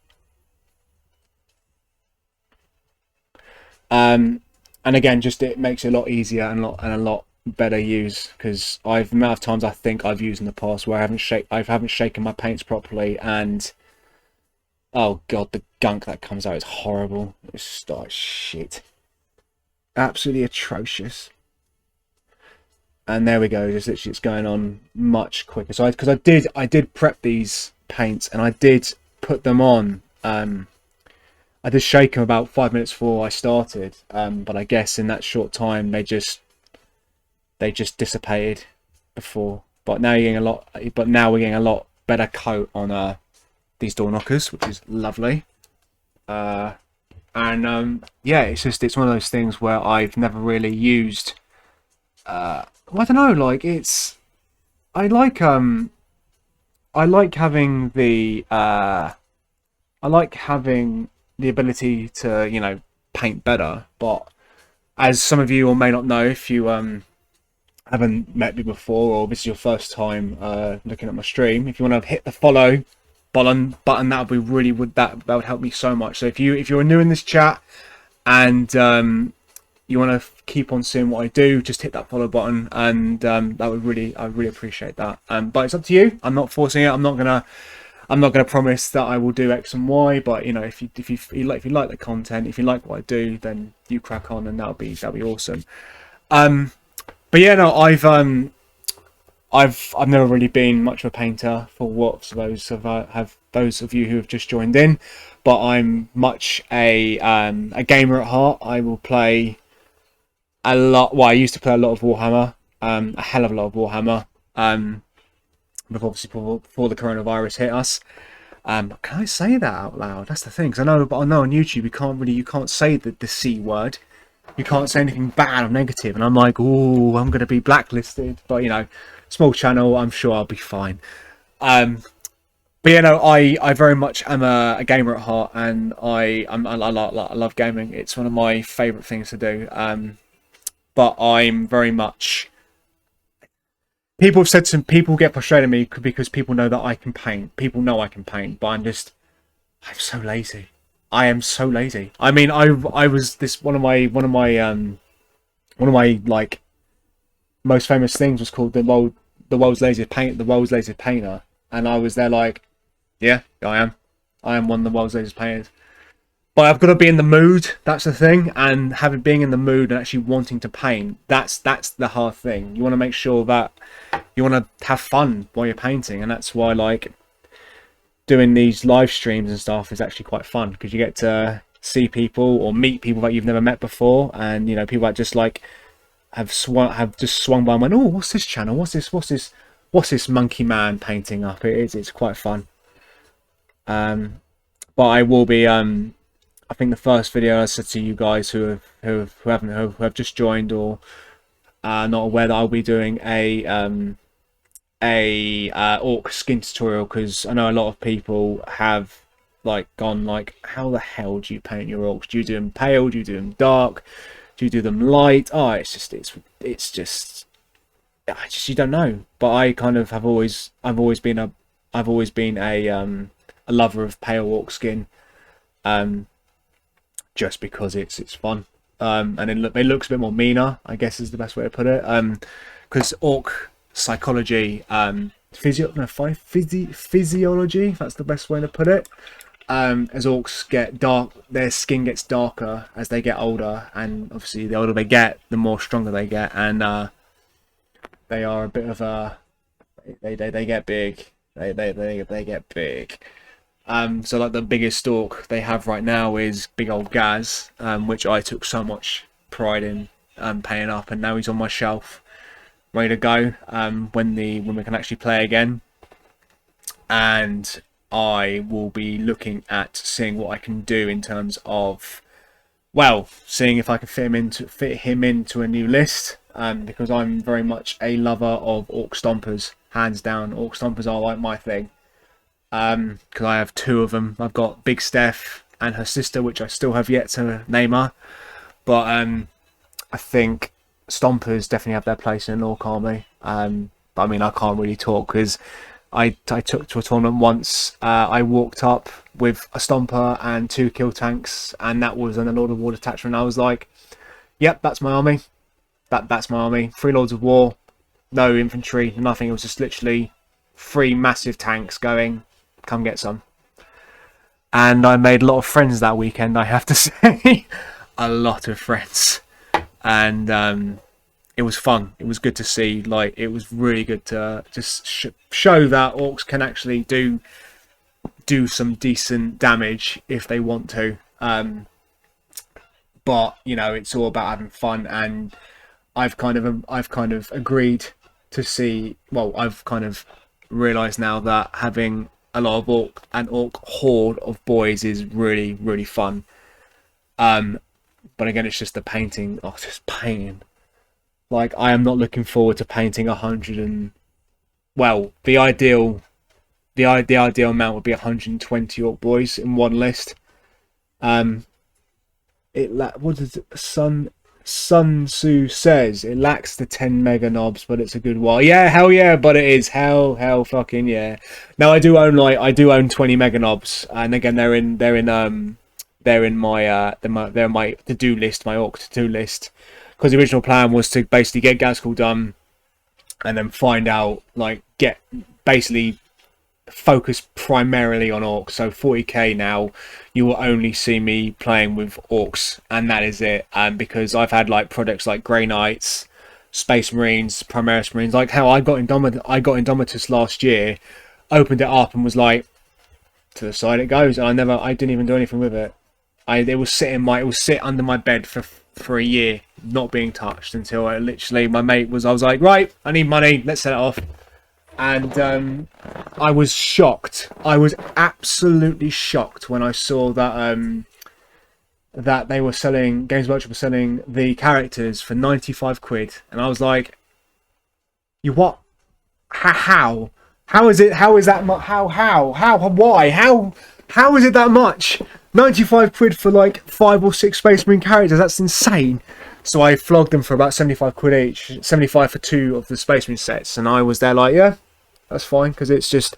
And again, just it makes it a lot easier and a lot better use, because I've the amount of times I think I've used in the past where I haven't shaken my paints properly, and oh god, the gunk that comes out is horrible. It's like shit, absolutely atrocious. And there we go. Just literally, it's going on much quicker. So because I did prep these paints and I did put them on. I did shake them about 5 minutes before I started. But I guess in that short time they just dissipated before. But now you're getting a lot. But now we're getting a lot better coat on these door knockers, which is lovely. Yeah, it's one of those things where I've never really used. I don't know, like I like having the ability to, you know, paint better, but as some of you or may not know, if you haven't met me before, or this is your first time looking at my stream, if you want to hit the follow button, that would be really that would help me so much. So if you're new in this chat and you want to keep on seeing what I do, just hit that follow button, and I really appreciate that. But it's up to you. I'm not forcing it. I'm not gonna promise that I will do X and Y. But you know, if you like the content, if you like what I do, then you crack on, and that'll be awesome. But yeah, no, I've never really been much of a painter, for what those of you who have just joined in. But I'm much a gamer at heart. I will play a lot. Well, I used to play a lot of Warhammer, a hell of a lot of Warhammer. Before the coronavirus hit us. Can I say that out loud? That's the thing. Because I know on YouTube you can't say the C word. You can't say anything bad or negative. And I'm like, oh, I'm going to be blacklisted. But you know, small channel. I'm sure I'll be fine. But you know, I very much am a gamer at heart, and I love gaming. It's one of my favourite things to do. But I'm very much. People have said people get frustrated with me because people know that I can paint. People know I can paint, but I'm so lazy. I am so lazy. I mean, I was this one of my like most famous things was called the world's laziest painter, and I was there like, yeah, I am one of the world's laziest painters. But I've got to be in the mood. That's the thing, and being in the mood and actually wanting to paint. That's the hard thing. You want to make sure that you want to have fun while you're painting, and that's why like doing these live streams and stuff is actually quite fun, because you get to see people or meet people that you've never met before, and you know, people that just like have just swung by and went, oh, what's this channel? What's this monkey man painting up? It's quite fun. But I will be I think the first video I said to you guys who have just joined or are not aware, that I'll be doing a orc skin tutorial, because I know a lot of people have like gone like, how the hell do you paint your orcs? Do you do them pale? Do you do them dark? Do you do them light? Oh, it's just you don't know. But I kind of I've always been a lover of pale orc skin. Just because it's fun, and it looks a bit more meaner, I guess is the best way to put it. Because orc psychology, physiology, if that's the best way to put it. As orcs get dark, their skin gets darker as they get older, and obviously the older they get, the more stronger they get, and they are a bit of a they get big. They get big. So like the biggest orc they have right now is big old Gaz, which I took so much pride in paying up, and now he's on my shelf, ready to go when we can actually play again. And I will be looking at seeing what I can do in terms of, well, seeing if I can fit him into a new list, because I'm very much a lover of orc stompers, hands down. Orc stompers are like my thing. Because I have two of them. I've got Big Steph and her sister, which I still have yet to name her. But I think stompers definitely have their place in an orc army. But I mean, I can't really talk because I took to a tournament once. I walked up with a stomper and 2 kill tanks, and that was an Lord of War detachment. I was like, yep, that's my army. That's my army. 3 Lords of War, no infantry, nothing. It was just literally 3 massive tanks going, come get some. And I made a lot of friends that weekend, I have to say. A lot of friends. And it was fun. It was good to see. Like, it was really good to just show that orcs can actually do some decent damage if they want to. But you know, it's all about having fun, and I've kind of agreed to see. Well, I've kind of realised now that having a lot of orc horde of boys is really, really fun. But again, it's just the painting. Oh, just painting. Like, I am not looking forward to painting 100 and... Well, the ideal amount would be 120 orc boys in one list. What does Sun Tzu says? It lacks the 10 mega knobs, but it's a good while. Yeah, hell yeah, but it is hell fucking yeah. Now I do own 20 mega knobs, and again they're in my to-do list, my orc to-do list, because the original plan was to basically get Gaskell done, and then find out, like, basically focus primarily on orcs. So 40k now, you will only see me playing with orcs, and that is it. Because I've had like projects like Grey Knights, Space Marines, Primaris Marines, like how I got Indomitus last year, opened it up and was like, to the side it goes, and I didn't even do anything with it. It will sit under my bed for a year, not being touched, until I was like, right, I need money, let's set it off. And I was shocked. I was absolutely shocked when I saw that that they were selling, Games Workshop were selling the characters for 95 quid, and I was like, "You what? How? How is it? How is that much? How? Why? How is it that much? 95 quid for like 5 or 6 Space Marine characters? That's insane." So I flogged them for about 75 quid each, 75 for 2 of the Space Marine sets, and I was there like, yeah, that's fine, because it's just,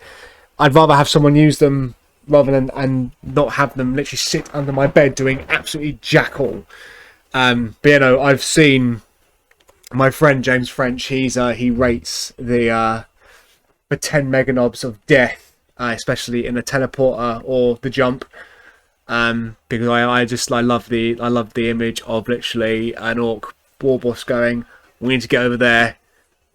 I'd rather have someone use them rather than and not have them literally sit under my bed doing absolutely jack all. But you know, I've seen my friend James French. He rates the 10 mega knobs of death, especially in the teleporter or the jump. Because I love the image of literally an orc war boss going, we need to get over there,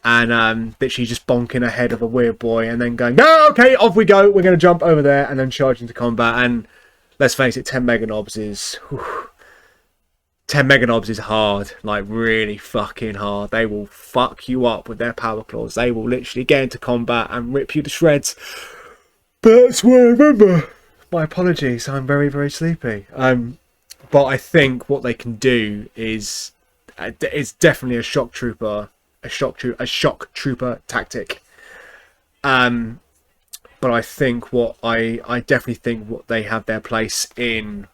and literally just bonking ahead of a weird boy, and then going, no, okay, off we go, we're going to jump over there, and then charge into combat. And let's face it, 10 mega knobs is 10 mega knobs is hard, like really fucking hard. They will fuck you up with their power claws. They will literally get into combat and rip you to shreds. That's what I remember. My apologies, I'm very, very sleepy. But I think what they can do is it's definitely a shock trooper tactic. But I think I definitely think what they have their place in.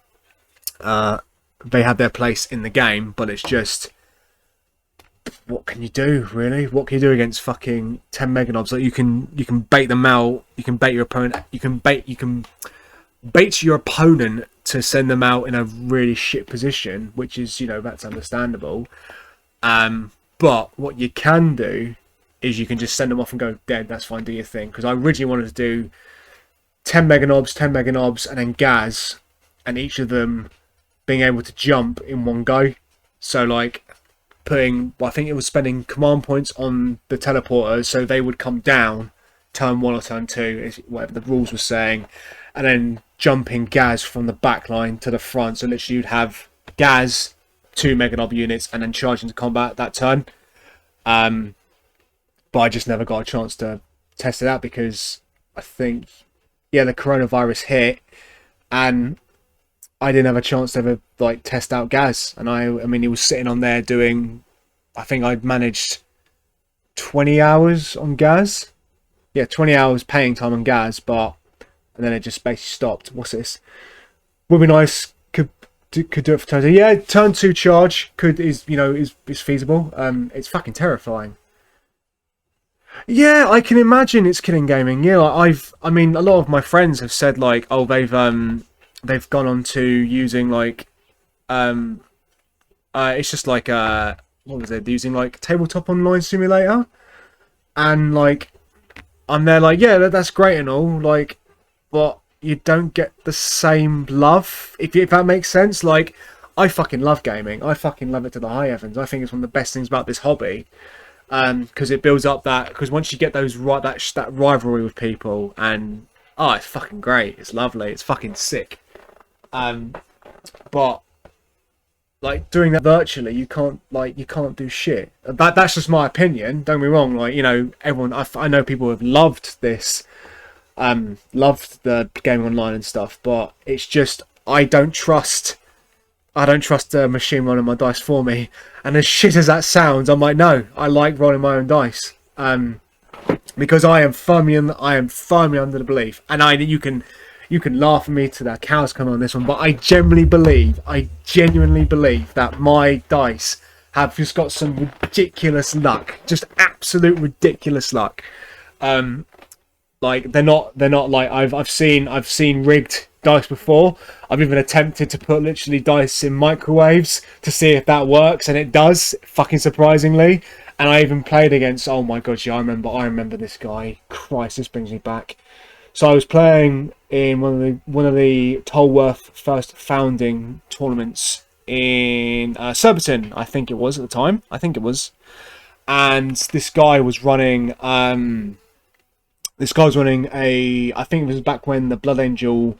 They have their place in the game, but it's just, what can you do, really? What can you do against fucking 10 mega knobs? Like, you can bait them out. You can bait your opponent. You can bait your opponent to send them out in a really shit position, which is, you know, that's understandable. But what you can do is you can just send them off and go, dead, that's fine, do your thing. Because I originally wanted to do 10 mega knobs, and then Gaz, and each of them being able to jump in one go. So like I think it was spending command points on the teleporters, so they would come down turn 1 or turn 2, whatever the rules were saying, and then jumping Gaz from the back line to the front. So literally you'd have Gaz, 2 mega knob units, and then charge into combat that turn. But I just never got a chance to test it out because I think, yeah, the coronavirus hit, and I didn't have a chance to ever like test out Gaz. And I mean, he was sitting on there doing, I think I'd managed 20 hours on Gaz. Yeah, 20 hours paying time on Gaz, and then it just basically stopped. What's this? Would be nice. Could do it for turn 2. Yeah, turn 2 charge is feasible. It's fucking terrifying. Yeah, I can imagine it's killing gaming. Yeah, I mean, a lot of my friends have said like, oh, they've gone on to using like, it's just like what was it, using like tabletop online simulator, and like I'm there like, yeah, that's great and all, like, but you don't get the same love, if that makes sense. Like, I fucking love gaming. I fucking love it to the high heavens. I think it's one of the best things about this hobby, because it builds up that. Because once you get those that rivalry with people, and oh, it's fucking great. It's lovely. It's fucking sick. But like doing that virtually, you can't do shit. That's just my opinion. Don't get me wrong. Like, you know, everyone. I know people have loved this. Loved the gaming online and stuff, but it's just I don't trust a machine rolling my dice for me. And as shit as that sounds, I'm like, no, I like rolling my own dice, because I am firmly under the belief, and you can laugh at me to the cows come on this one, but I genuinely believe that my dice have just got some ridiculous luck, just absolute ridiculous luck. Like they're not like I've seen rigged dice before. I've even attempted to put literally dice in microwaves to see if that works, and it does, fucking surprisingly. And I even played against, oh my god, yeah, I remember this guy. Christ, this brings me back. So I was playing in one of the Tolworth first founding tournaments in Surbiton, I think it was at the time. I think it was, and this guy was running. This guy was running I think it was back when the Blood Angel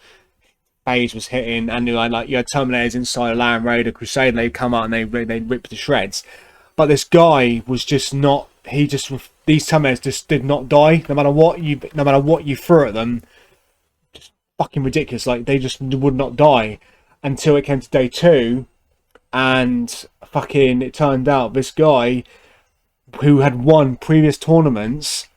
phase was hitting, and you had Terminators inside a Land Raider Crusade, and they'd come out and they'd rip to shreds. But this guy was just not. These Terminators just did not die, no matter what you threw at them. Just fucking ridiculous. Like, they just would not die until it came to day 2, and fucking it turned out this guy who had won previous tournaments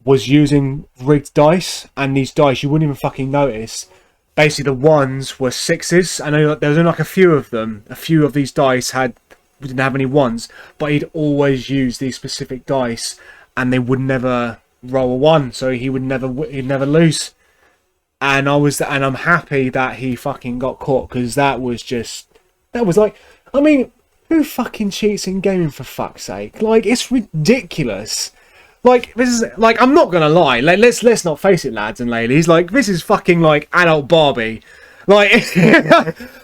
was using rigged dice, and these dice you wouldn't even fucking notice. Basically, the ones were 6s. I know there was only like a few of them. A few of these dice didn't have any 1s, but he'd always use these specific dice, and they would never roll a 1, so he'd never lose. And I'm happy that he fucking got caught, because that was like, I mean, who fucking cheats in gaming, for fuck's sake? Like, it's ridiculous. Like, this is, like, I'm not gonna lie, like, let's not face it, lads and ladies, like, this is fucking, like, adult Barbie. Like,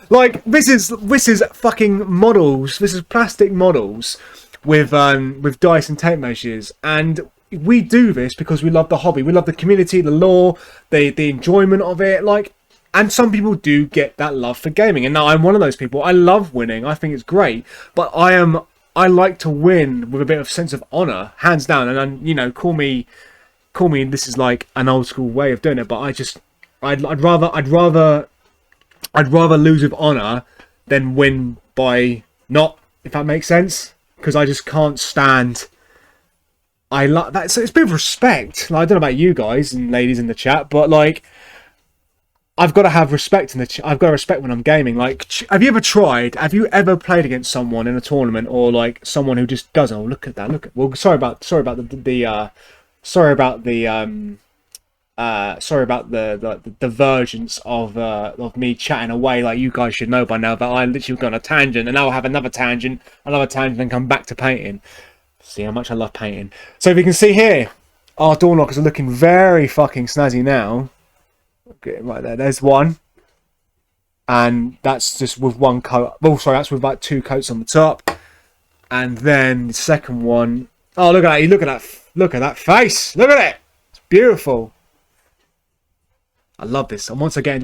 like, this is fucking models, this is plastic models with dice and tape measures, and we do this because we love the hobby, we love the community, the lore, the enjoyment of it, like, and some people do get that love for gaming, and now I'm one of those people. I love winning, I think it's great, but I like to win with a bit of sense of honour, hands down. And you know, call me. This is like an old school way of doing it, but I'd rather lose with honour than win by not, if that makes sense. Because I just can't stand. I like that. So it's a bit of respect. Like, I don't know about you guys and ladies in the chat, but like, I've got to have respect I've got to respect when I'm gaming. Like, have you ever played against someone in a tournament, or like someone who just does, oh, look at that, well, sorry about the divergence of me chatting away. Like, you guys should know by now that I literally go on a tangent, and now I'll have another tangent, and come back to painting. See how much I love painting. So if you can see here, our door knockers are looking very fucking snazzy now. Okay, right there. There's one, and that's just with one coat. Oh, sorry, that's with like 2 coats on the top, and then the second one. Oh, look at that! Look at that face! Look at it! It's beautiful. I love this. And once I get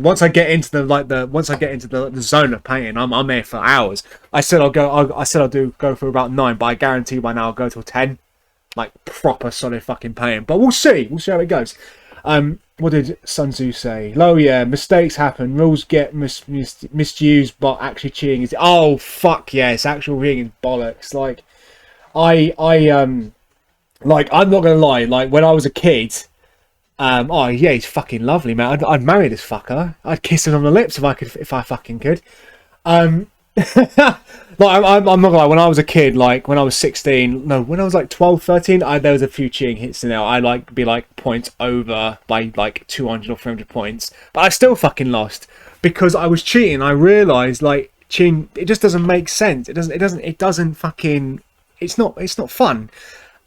into the zone of painting, I'm there for hours. I said I'll go for about 9, but I guarantee by now I'll go till 10, like proper solid fucking painting. But we'll see how it goes. What did Sun Tzu say? Oh yeah, mistakes happen, rules get misused, but actually cheating is, oh fuck yes, actual cheating is bollocks. Like, like, I'm not gonna lie, like, when I was a kid, oh yeah, he's fucking lovely, man. I'd marry this fucker. I'd kiss him on the lips if I fucking could. Like, I'm not gonna lie, when I was a kid, like when I was 16, no, when I was like 12, 13, there was a few cheating hits in there. I like be like points over by like 200 or 300 points, but I still fucking lost because I was cheating. I realised, like, cheating, it just doesn't make sense. It doesn't fucking, it's not fun.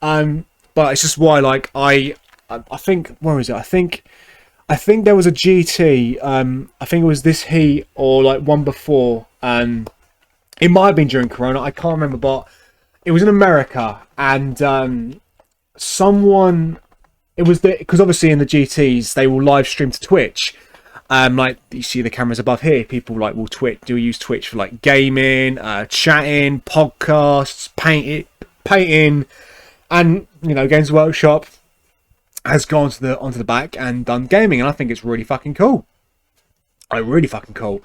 But it's just why, like, I think, where is it? I think there was a GT. I think it was this heat or like one before. It might have been during Corona. I can't remember, but it was in America, and someone. It was because obviously in the GTs they will live stream to Twitch. Like you see the cameras above here, people like will use Twitch for like gaming, chatting, podcasts, painting, and you know, Games Workshop has gone to the onto the back and done gaming, and I think it's really fucking cool. Really fucking cool.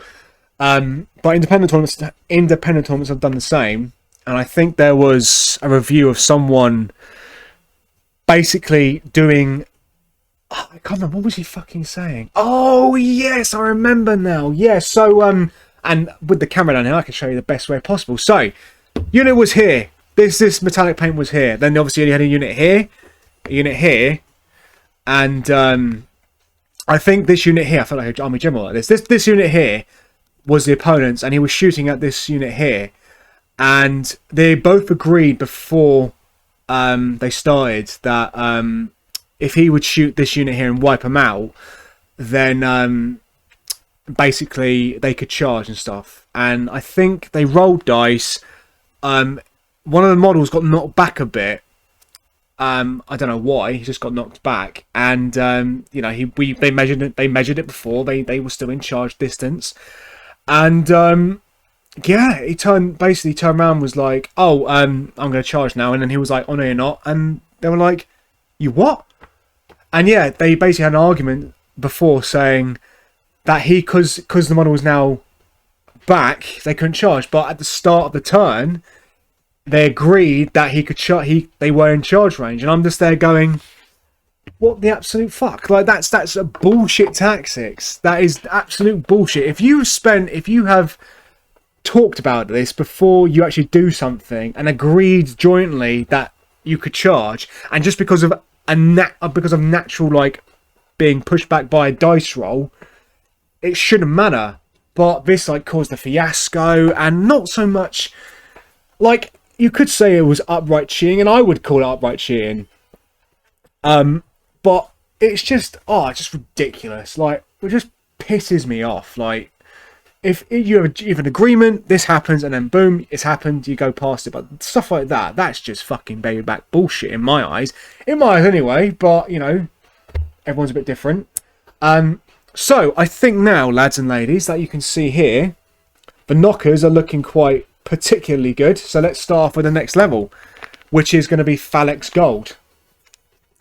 But independent tournaments have done the same, and I think there was a review of someone basically doing. Oh, I can't remember, what was he fucking saying? Oh yes, I remember now. Yeah, so and with the camera down here, I can show you the best way possible. So, unit was here. This metallic paint was here. Then obviously you had a unit here, and I think this unit here, I felt like an army general like this. This unit here was the opponent's, and he was shooting at this unit here, and they both agreed before they started that if he would shoot this unit here and wipe him out, then basically they could charge and stuff. And I think they rolled dice. One of the models got knocked back a bit. I don't know why. He just got knocked back, and you know, they measured it. They measured it before. They were still in charge distance, and yeah, he basically turned around and was like, "Oh, I'm going to charge now," and then he was like, "Oh no, you're not," and they were like, "You what?" And yeah, they basically had an argument before saying that because the model was now back, they couldn't charge. But at the start of the turn, they agreed that he could they were in charge range, and I'm just there going, "What the absolute fuck?" Like that's a bullshit tactics. That is absolute bullshit. If you have talked about this before you actually do something and agreed jointly that you could charge, and just because of natural like being pushed back by a dice roll, it shouldn't matter. But this like caused a fiasco, and not so much like you could say it was upright cheating, and I would call it upright cheating. But it's just it's just ridiculous. Like it just pisses me off. Like if you have an agreement, this happens, and then boom, it's happened. You go past it, but stuff like that's just fucking baby back bullshit in my eyes. In my eyes, anyway. But you know, everyone's a bit different. So I think now, lads and ladies, that you can see here, the knockers are looking quite particularly good. So let's start off with the next level, which is going to be Phalanx Gold.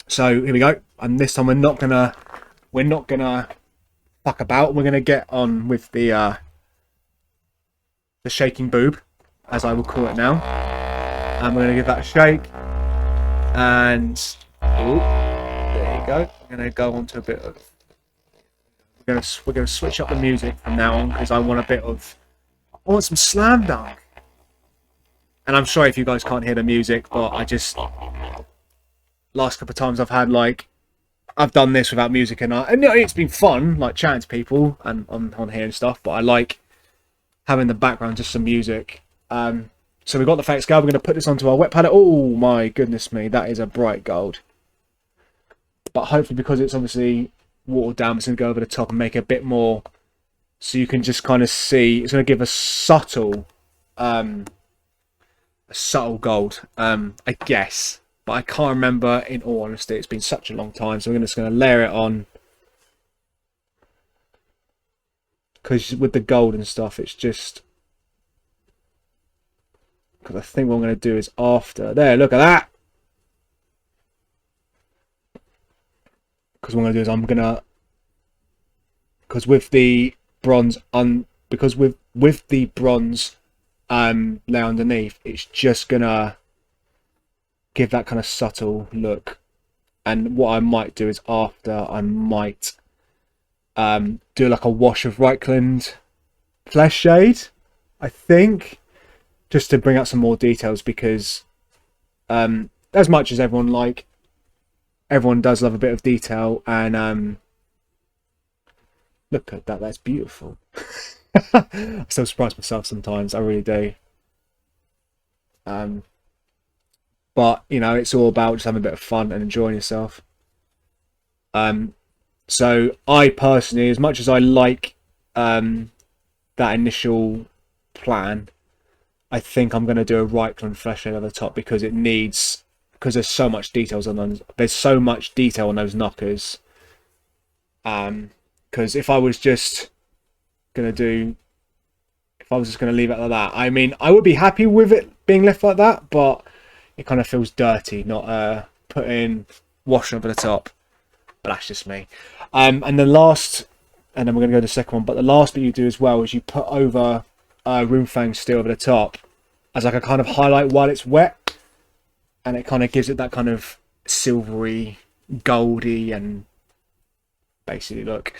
So here we go, and this time we're not gonna fuck about. We're gonna get on with the shaking boob, as I will call it now, and we're gonna give that a shake. And there you go. We're gonna go on to a bit of. We're gonna switch up the music from now on because I want some slam dunk. And I'm sorry if you guys can't hear the music, but I just last couple of times I've done this without music, and you know, it's been fun, like chatting to people and on here and stuff. But I like having the background just some music. So we've got the Phalanx Gold. We're going to put this onto our wet palette. Oh my goodness me, that is a bright gold. But hopefully, because it's obviously watered down, it's going to go over the top and make it a bit more, so you can just kind of see. It's going to give a subtle gold, I guess. But I can't remember, in all honesty. It's been such a long time, so we're just going to layer it on. Because with the gold and stuff, it's just... Because I think what I'm going to do is after... There, look at that! Because what I'm going to do is I'm going to... Because with the bronze... Because with the bronze layer underneath, it's just going to give that kind of subtle look. And what I might do is after, I might do like a wash of Reichland flesh shade, I think, just to bring out some more details, because as much as everyone does love a bit of detail, and look at that, that's beautiful. I'm so surprised myself sometimes, I really do. But you know, it's all about just having a bit of fun and enjoying yourself. So I personally, as much as I like that initial plan, I think I'm going to do a right clone flesh over the top because it needs, because there's so much details on those. There's so much detail on those knockers. Because if I was just going to do, if I was just going to leave it like that, I mean, I would be happy with it being left like that, but it kind of feels dirty, not putting wash over the top. But that's just me. And the last, and then we're going to go to the second one, but the last bit you do as well is you put over Runefang steel over the top as like a kind of highlight while it's wet, and it kind of gives it that kind of silvery, goldy, and basically look.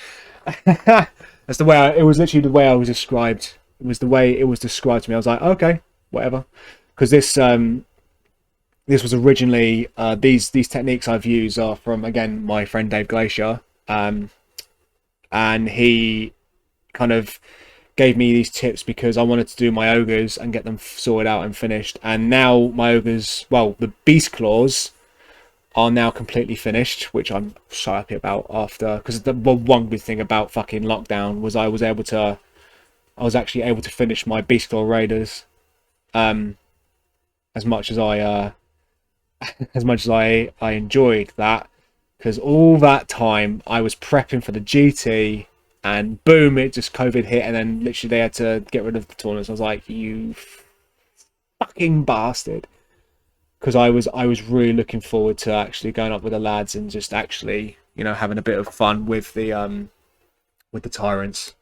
That's the way it was literally the way I was described. It was the way it was described to me. I was like, okay, whatever, because this was originally these techniques I've used are from, again, my friend Dave Glacier, and he kind of gave me these tips because I wanted to do my ogres and get them sorted out and finished. And now my ogres, well, the beast claws are now completely finished, which I'm so happy about. After, because the one good thing about fucking lockdown was I was actually able to finish my beast claw raiders, as much as I I enjoyed that, because all that time I was prepping for the GT, and boom, it just COVID hit, and then literally they had to get rid of the tournaments. I was like, you fucking bastard, because I was really looking forward to actually going up with the lads and just actually, you know, having a bit of fun with the tyrants,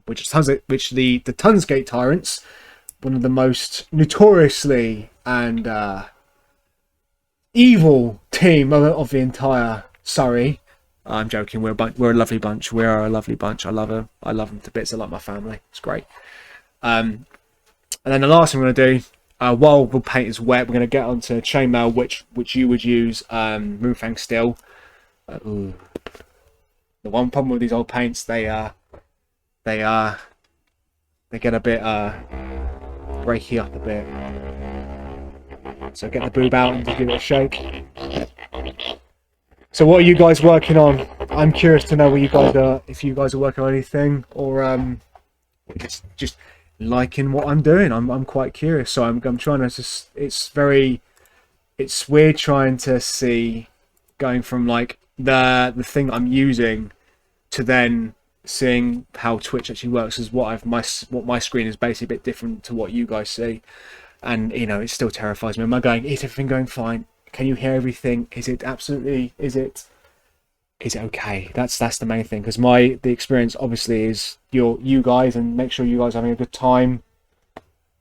which the Tunsgate tyrants, one of the most notoriously and evil team of the entire Surrey. I'm joking. We're a lovely bunch. We are a lovely bunch. I love them. I love them to bits. I like my family. It's great. And then the last thing we're going to do, while the paint is wet, we're going to get onto chainmail, which you would use Moonfang steel. The one problem with these old paints, they get a bit breaky up a bit. So get the boob out and just give it a shake. So what are you guys working on? I'm curious to know what you guys are, if you guys are working on anything, or just liking what I'm doing. I'm quite curious. So I'm trying to just, it's weird trying to see, going from like the thing I'm using to then seeing how Twitch actually works, is what my screen is basically a bit different to what you guys see. And you know, it still terrifies me. Am I going, is everything going fine? Can you hear everything? Is it okay? That's the main thing, because the experience obviously is you guys, and make sure you guys are having a good time,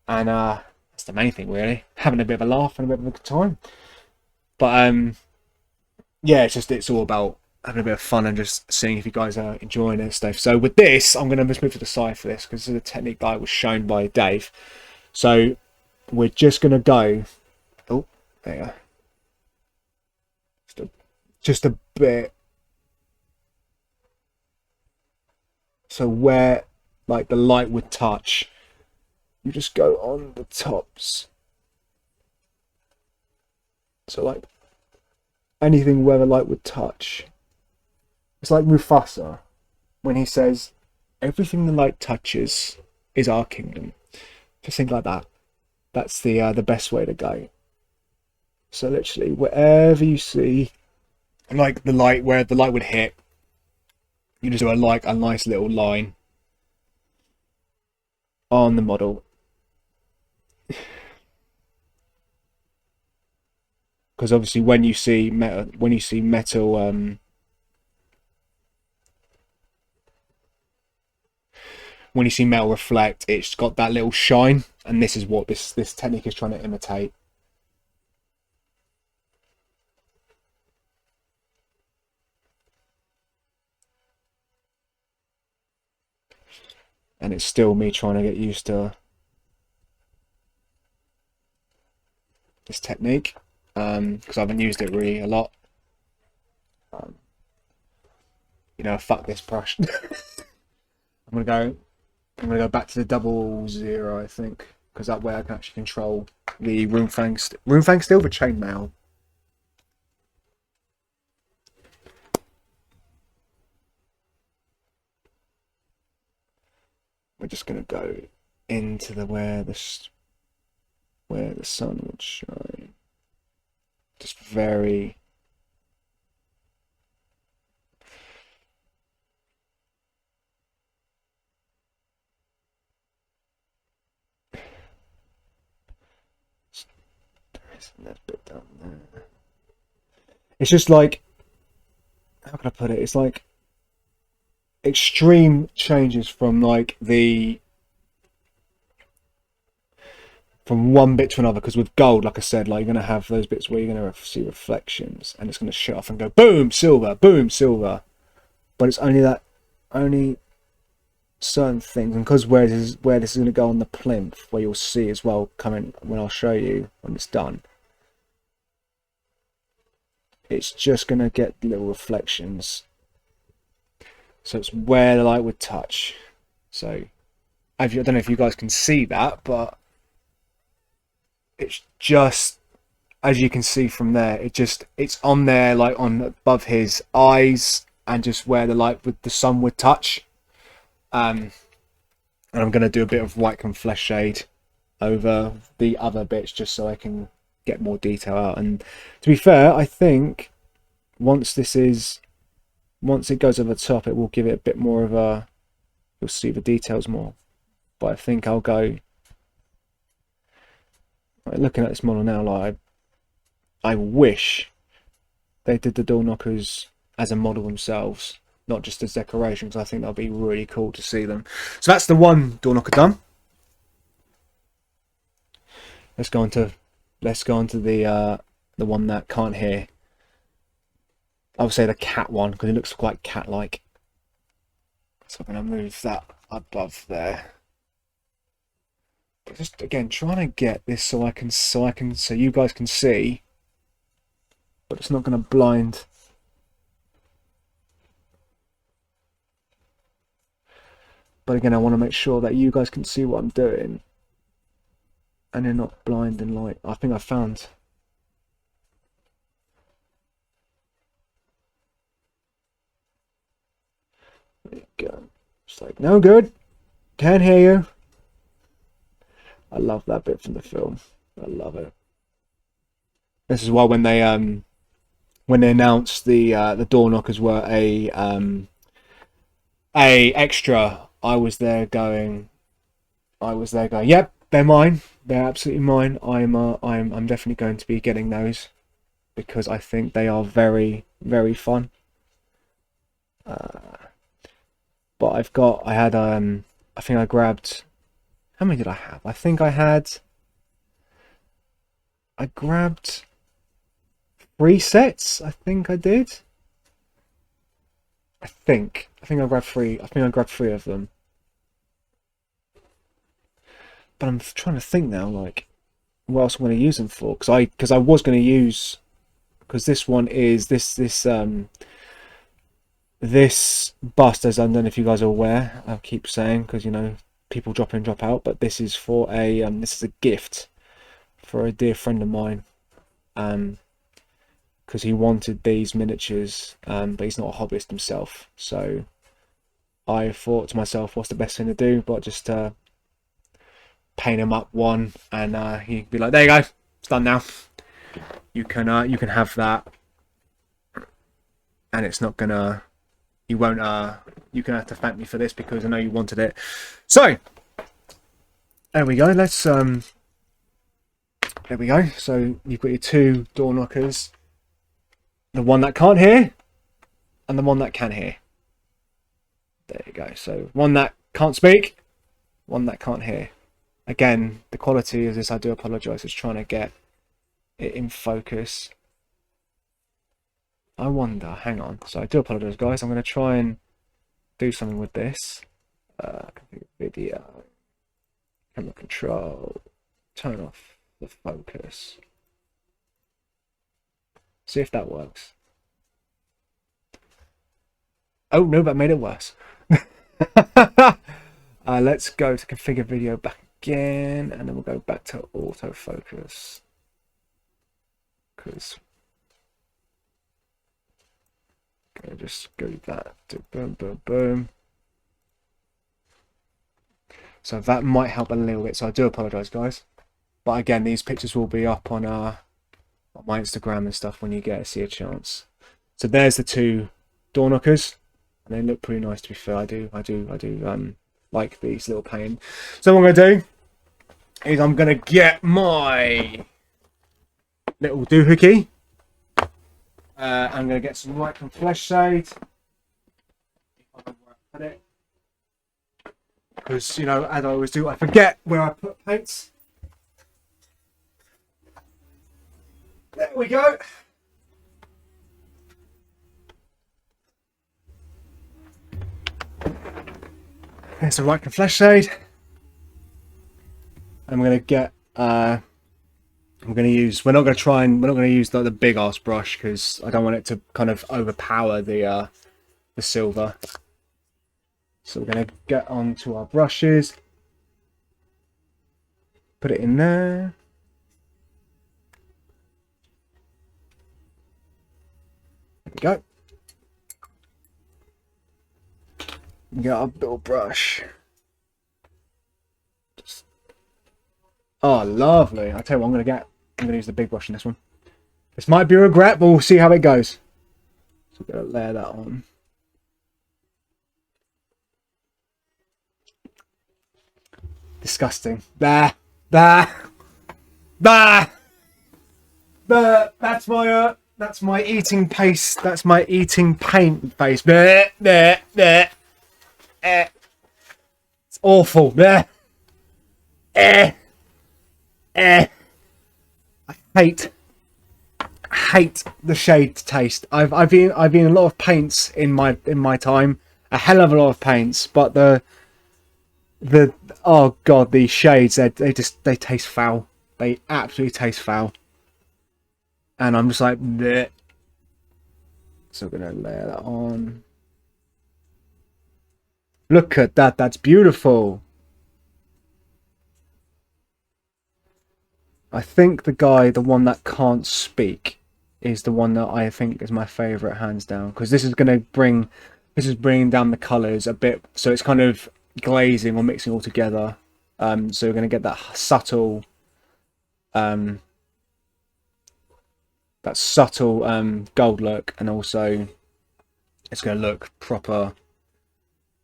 and that's the main thing, really, having a bit of a laugh and a bit of a good time. But yeah, it's all about having a bit of fun and just seeing if you guys are enjoying it and stuff. So with this, I'm going to just move to the side for this, because this is a technique that was shown by Dave. So we're just going to go, oh, there you go, just a bit, so where like the light would touch, you just go on the tops, so like anything where the light would touch. It's like Mufasa when he says, everything the light touches is our kingdom. Just think like that. That's the best way to go. So literally, wherever you see, like the light, where the light would hit, you just do a nice little line on the model. Because obviously, when you see metal, when you see metal reflect, it's got that little shine, and this is what this technique is trying to imitate. And it's still me trying to get used to this technique, because I haven't used it really a lot. You know, fuck this brush. I'm gonna go back to the 00, I think. because that way I can actually control the room fang steel, the chainmail. We're just gonna go into where the sun would shine. Just very. That bit down there. It's just like, how can I put it? It's like extreme changes from like from one bit to another, because with gold, like I said, like you're going to have those bits where you're going to see reflections and it's going to shut off and go boom silver, but it's only certain things, and because where this is going to go on the plinth, where you'll see as well coming when I'll show you when it's done, it's just going to get little reflections, so it's where the light would touch. So I don't know if you guys can see that, but it's just, as you can see from there, it's on there, like on above his eyes, and just where the light with the sun would touch. And I'm going to do a bit of white and flesh shade over the other bits just so I can get more detail out. And to be fair, I think once it goes over the top, it will give it a bit more of a, you'll see the details more. But I think I'll go, like, looking at this model now, like I wish they did the door knockers as a model themselves, not just as decorations. I think that'll be really cool to see them. So that's the one door knocker done. Let's go on to the one that can't hear. I would say the cat one, because it looks quite cat-like. So I'm going to move that above there. But just again, trying to get this so you guys can see, but it's not going to blind. But again, I want to make sure that you guys can see what I'm doing, and you're not blind and light. I think I found. There you go. It's like, no good. Can't hear you. I love that bit from the film. I love it. This is why when they announced the door knockers were a extra, I was there going, yep, they're mine. They're absolutely mine. I'm definitely going to be getting those, because I think they are very, very fun. But I think I grabbed, how many did I have? I think I grabbed 3 sets. I think I did. I think I grabbed 3. I think I grabbed 3 of them. But I'm trying to think now, like, what else I'm going to use them for? Because I was going to use, because this one is this bust, as I don't know if you guys are aware, I keep saying, because you know people drop in, drop out, but this is for a this is a gift for a dear friend of mine, because he wanted these miniatures, but he's not a hobbyist himself. So I thought to myself, what's the best thing to do but just paint him up one, and he'd be like, there you go, it's done now. You can have that, and it's not gonna, you won't you can have to thank me for this because I know you wanted it. So there we go. Let's there we go. So you've got your 2 door knockers, the one that can't hear and the one that can hear. There you go. So one that can't speak, one that can't hear. Again, the quality of this, I do apologise, is trying to get it in focus. I wonder, hang on, so I do apologise guys, I'm going to try and do something with this. Video, camera control, turn off the focus. See if that works. Oh no, that made it worse. Let's go to configure video again, and then we'll go back to autofocus. Because just go that to boom, boom, boom. So that might help a little bit. So I do apologise, guys. But again, these pictures will be up on my Instagram and stuff when you get to see a chance. So there's the two door knockers, and they look pretty nice. To be fair, I do like these little painting. So what I'm gonna do is I'm gonna get my little doohickey. I'm going to get some light from flesh shade. Because, you know, as I always do, I forget where I put paints. There we go. There's some light from flesh shade. I'm going to get we're going to use the big ass brush because I don't want it to kind of overpower the silver. So we're going to get onto our brushes, put it in there. There we go. We got our little brush. Oh, lovely. I'll tell you what I'm going to get. I'm going to use the big brush in this one. This might be a regret, but we'll see how it goes. So we're going to layer that on. Disgusting. There. There. There. There. That's my eating paste. That's my eating paint face. There. There. There. It's awful. There. I hate the shade taste. I've been a lot of paints in my time, a hell of a lot of paints, but the oh god, these shades they taste foul. They absolutely taste foul, and I'm just like bleh. So I'm gonna layer that on. Look at that, that's beautiful. I think the one that can't speak is the one that I think is my favourite, hands down, because this is bringing down the colours a bit, so it's kind of glazing or mixing all together. So we're going to get that subtle gold look, and also it's going to look proper,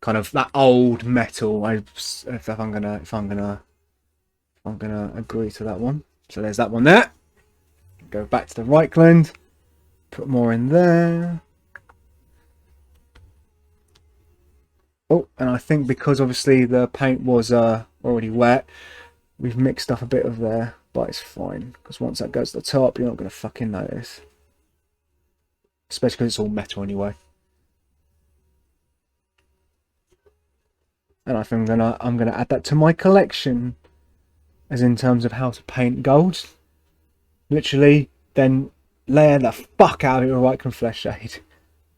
kind of that old metal. If I'm gonna agree to that one. So there's that one there. Go back to the right blend, put more in there. Oh, and I think because obviously the paint was already wet, we've mixed up a bit of there, but it's fine, because once that goes to the top, you're not going to fucking notice. Especially because it's all metal anyway. And I think I'm gonna add that to my collection, as in terms of how to paint gold. Literally, then layer the fuck out of your white and flesh shade.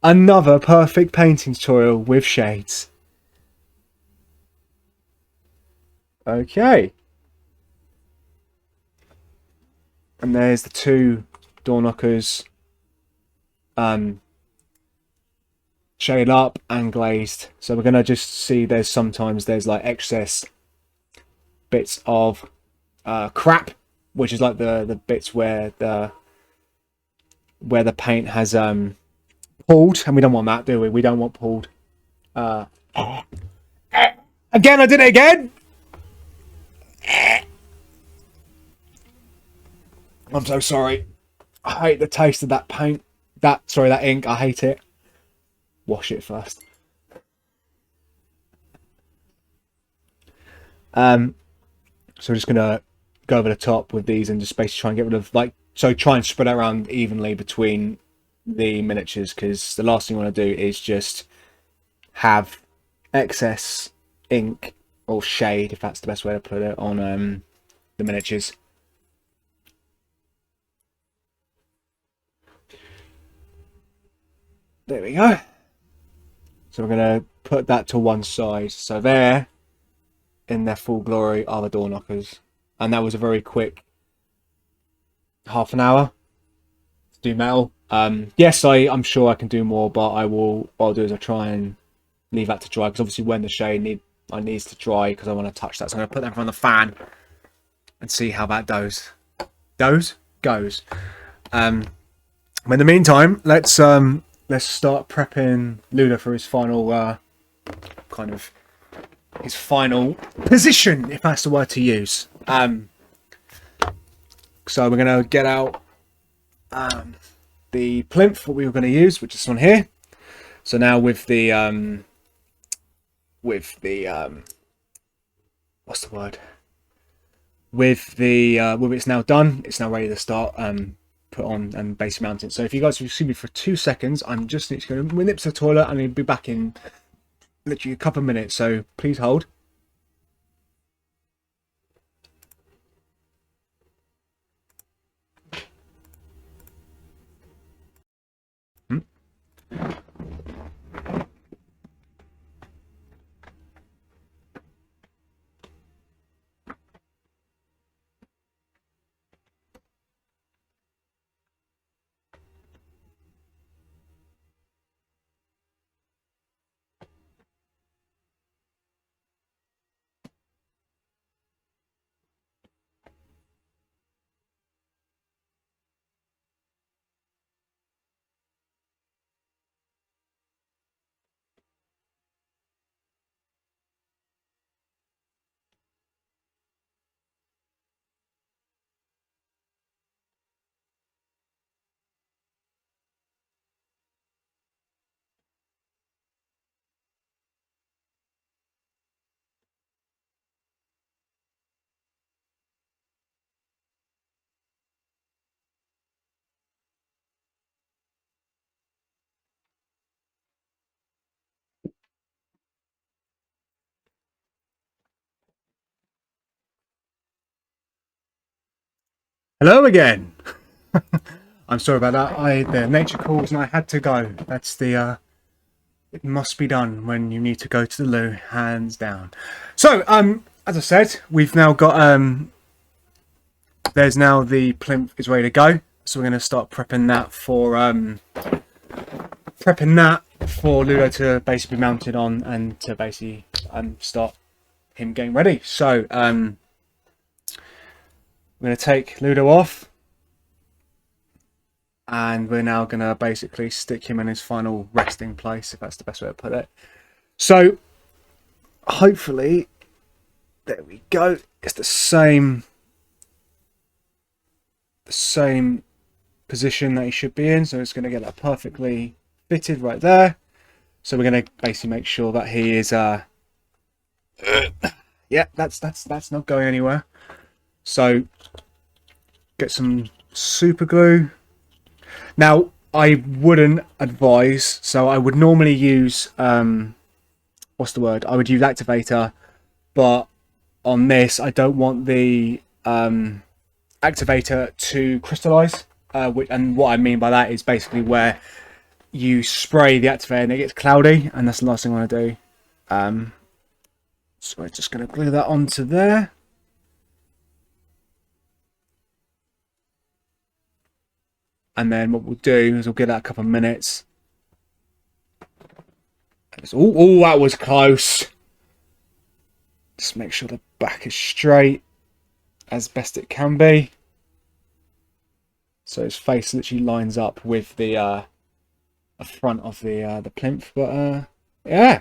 Another perfect painting tutorial with shades. Okay. And there's the two door knockers. Shaded up and glazed. So we're gonna just see sometimes there's like excess bits of crap, which is like the bits where the paint has pulled, and we don't want that, do we? We don't want pulled. Again, I did it again. I'm so sorry. I hate the taste of that paint. That ink. I hate it. Wash it first. So we're just gonna go over the top with these and just basically try and get rid of try and spread it around evenly between the miniatures, because the last thing you want to do is just have excess ink or shade, if that's the best way to put it, on the miniatures. There we go. So we're going to put that to one side. So there in their full glory are the door knockers, and that was a very quick half an hour to do metal. Yes, I'm sure I can do more, but what I'll do is I'll try and leave that to dry, because obviously when the shade needs to dry, because I want to touch that. So I'm going to put that in front of the fan and see how that goes. Goes. In the meantime, let's start prepping Ludo for his final his final position, if that's the word to use. So we're going to get out the plinth, what we were going to use, which is this one here. So now with the what's the word? With it's now done, it's now ready to start put on and base mounting. So if you guys will see me for 2 seconds, I'm just going to nip to the toilet and I'll be back in literally a couple of minutes. So please hold. Hello again. I'm sorry about that. The nature calls and I had to go. That's the it must be done when you need to go to the loo, hands down. So as I said, we've now got there's now the plinth is ready to go. So we're going to start prepping that for Ludo to basically be mounted on and to basically start him getting ready. So I'm going to take Ludo off, and we're now going to basically stick him in his final resting place, if that's the best way to put it. So hopefully, there we go. It's the same position that he should be in. So it's going to get that perfectly fitted right there. So we're going to basically make sure that he is yeah, that's not going anywhere. So get some super glue. Now I wouldn't advise, so I would normally use what's the word? I would use activator, but on this I don't want the activator to crystallize, and what I mean by that is basically where you spray the activator and it gets cloudy, and that's the last thing I want to do. So we're just going to glue that onto there. And then what we'll do is we'll give that a couple of minutes. Oh, that was close. Just make sure the back is straight as best it can be. So his face literally lines up with the front of the plinth. But yeah,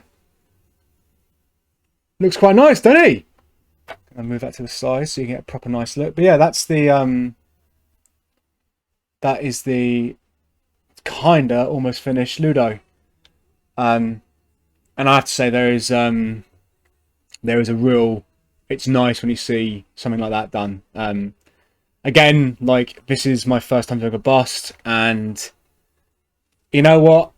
looks quite nice, doesn't he? I'll move that to the side so you get a proper nice look. But yeah, that's the that is the kinda almost finished Ludo. And I have to say there is a real, it's nice when you see something like that done. Again, like, this is my first time doing a bust, and you know what?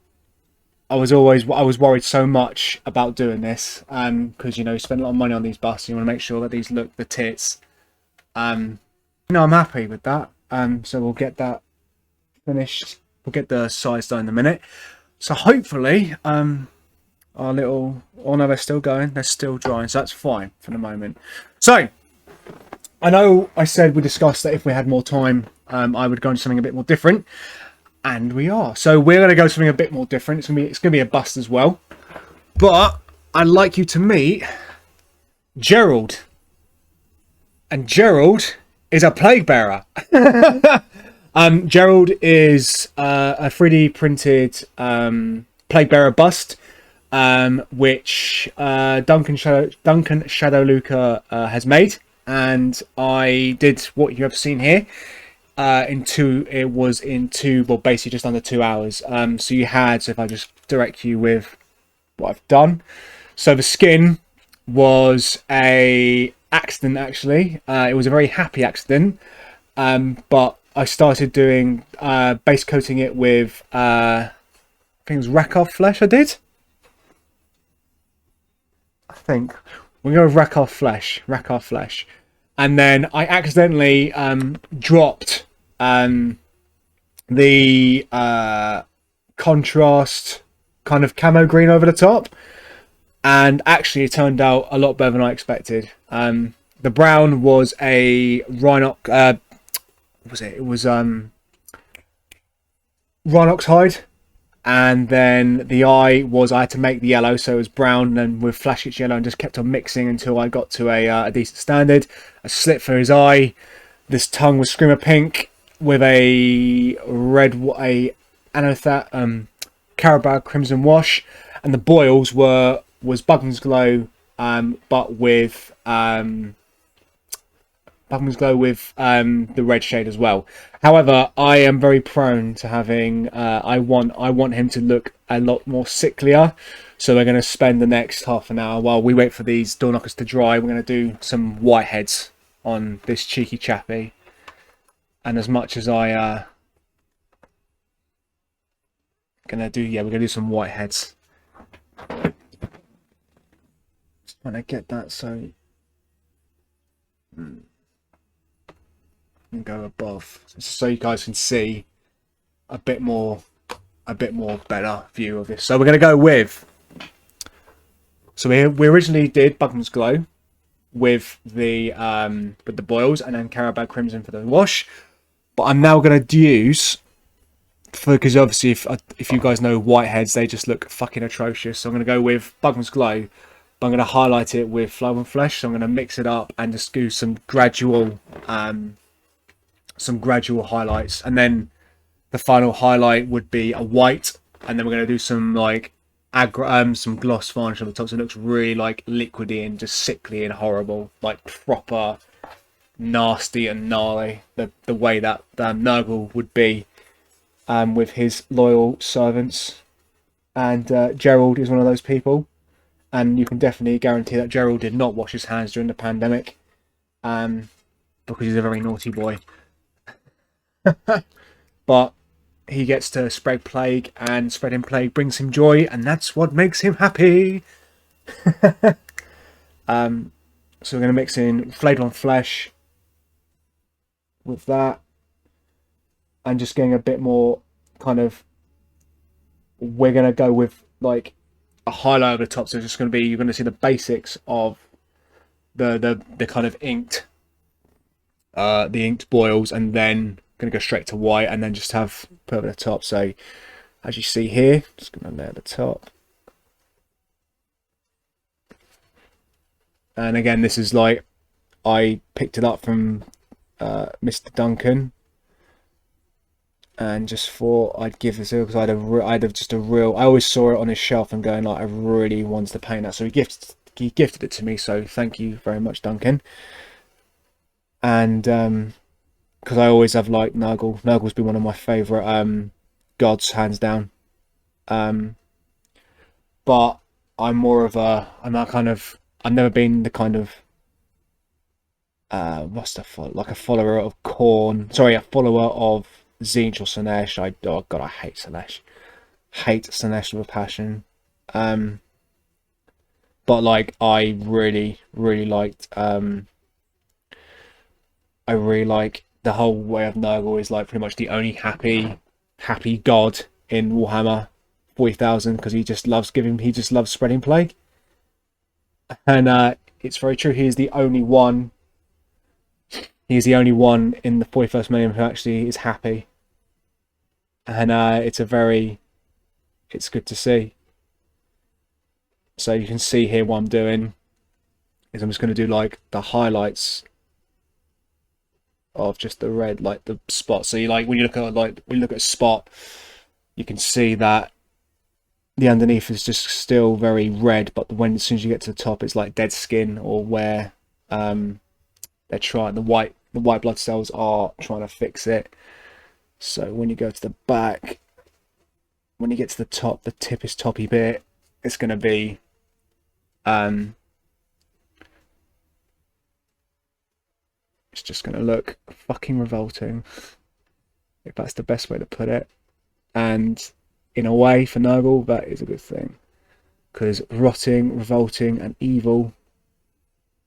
I was worried so much about doing this, because you know you spend a lot of money on these busts. You want to make sure that these look the tits. I'm happy with that. So we'll get that finished. We'll get the size done in a minute. So hopefully, I'll our little... Oh no, they're still going. They're still drying, so that's fine for the moment. So, I know I said we discussed that if we had more time, I would go into something a bit more different. And we are. So we're going to go something a bit more different. It's going to be a bust as well. But I'd like you to meet Gerald. And Gerald is a plague bearer. Gerald is a 3D printed plague bearer bust, which Duncan Shadowluca has made. And I did what you have seen here. It was in two, well, basically just under 2 hours. So you had, so if I just direct you with what I've done. So the skin was a accident, actually. It was a very happy accident. But I started doing base coating it with, I think it was Rakov flesh I did. I think. We're going to go with Rakov flesh. And then I accidentally dropped the contrast kind of camo green over the top, and actually it turned out a lot better than I expected. The brown was a Rhinox, what was it? It was Rhinox hide, and then the eye was, I had to make the yellow, so it was brown and with flash itch yellow, and just kept on mixing until I got to a decent standard. A slit for his eye. This tongue was Screamer Pink with a red, Carabao Crimson wash, and the boils was Bugman's Glow, but with the red shade as well. However, I am very prone to having. I want him to look a lot more sicklier, so we're going to spend the next half an hour while we wait for these door knockers to dry. We're going to do some whiteheads on this cheeky chappy, and as much as I we're gonna do some whiteheads. Just trying to get that so and go above, so you guys can see a bit more better view of this. So we're gonna go with. So we originally did Bugman's Glow with the boils, and then Carabao Crimson for the wash. But I'm now going to use, because obviously if you guys know whiteheads, they just look fucking atrocious. So I'm going to go with Bugman's Glow, but I'm going to highlight it with Flow and Flesh. So I'm going to mix it up and just do some gradual highlights, and then the final highlight would be a white, and then we're going to do some like some gloss varnish on the top, so it looks really like liquidy and just sickly and horrible, like proper nasty and gnarly, the way that Nurgle would be with his loyal servants. And Gerald is one of those people, and you can definitely guarantee that Gerald did not wash his hands during the pandemic, because he's a very naughty boy. But he gets to spread plague, and spreading plague brings him joy, and that's what makes him happy. So we're going to mix in Flayed on Flesh with that, and just getting a bit more kind of, we're going to go with like a highlight over the top, so it's just going to be, you're going to see the basics of the kind of inked boils, and then going to go straight to white, and then just have put over the top. So as you see here, just going to lay at the top. And again, this is like, I picked it up from Mr. Duncan, and just thought I'd give this, because I always saw it on his shelf and going like, I really wanted to paint that, so he gifted it to me, so thank you very much, Duncan. And because I always have liked Nurgle. Nurgle's been one of my favourite gods, hands down. But I'm more of I've never been the kind of like a follower of Khorne. Sorry, a follower of Tzeentch or Slaanesh. Oh god, I hate Slaanesh. Hate Slaanesh with a passion. But like, I really liked. I really like the whole way of Nurgle is like pretty much the only happy god in Warhammer 40,000 because he just loves spreading plague. And it's very true. He is the only one. He's the only one in the 41st million who actually is happy. And it's good to see. So you can see here what I'm doing is I'm just going to do like the highlights of just the red, like the spot. So you when you look at a spot, you can see that the underneath is just still very red, but as soon as you get to the top, it's like dead skin, or where they're trying, the white blood cells are trying to fix it. So when you go to the back, when you get to the top, the tippest toppy bit, it's going to be it's just going to look fucking revolting, if that's the best way to put it. And in a way, for Nurgle, that is a good thing, because rotting, revolting and evil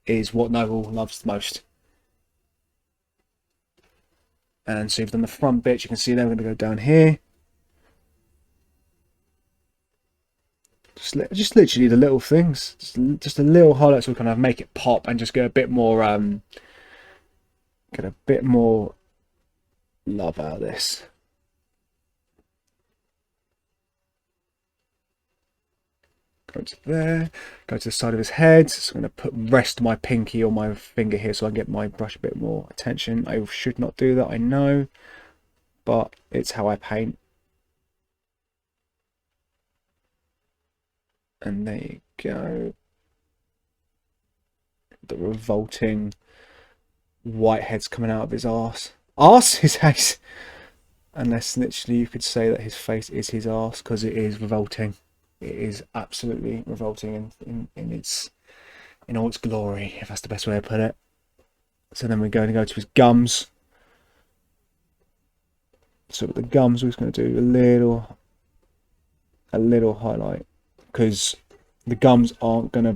is what Nurgle loves the most. And so you've done the front bit. You can see there, we're going to go down here. Just literally the little things, just a little highlights will kind of make it pop and just get a bit more love out of this. Go to there, go to the side of his head. So I'm going to rest my pinky or my finger here so I can get my brush a bit more attention. I should not do that, I know, but it's how I paint. And there you go. The revolting white heads coming out of his arse. His face! Unless literally you could say that his face is his arse, because it is revolting. It is absolutely revolting in all its glory, if that's the best way to put it. So then we're going to go to his gums. So with the gums, we're just going to do a little highlight, because the gums aren't going to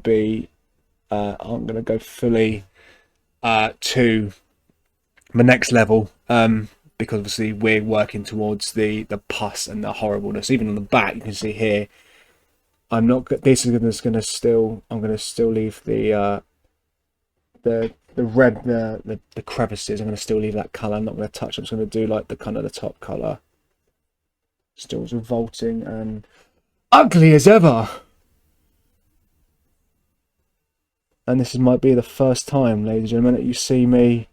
go fully to the next level, because obviously we're working towards the pus and the horribleness. Even on the back, you can see here, I'm not. This is going to still. I'm going to still leave the red, the crevices. I'm going to still leave that color. I'm not going to touch. I'm just going to do like the kind of the top color. Still revolting and ugly as ever. And this might be the first time, ladies and gentlemen, that you see me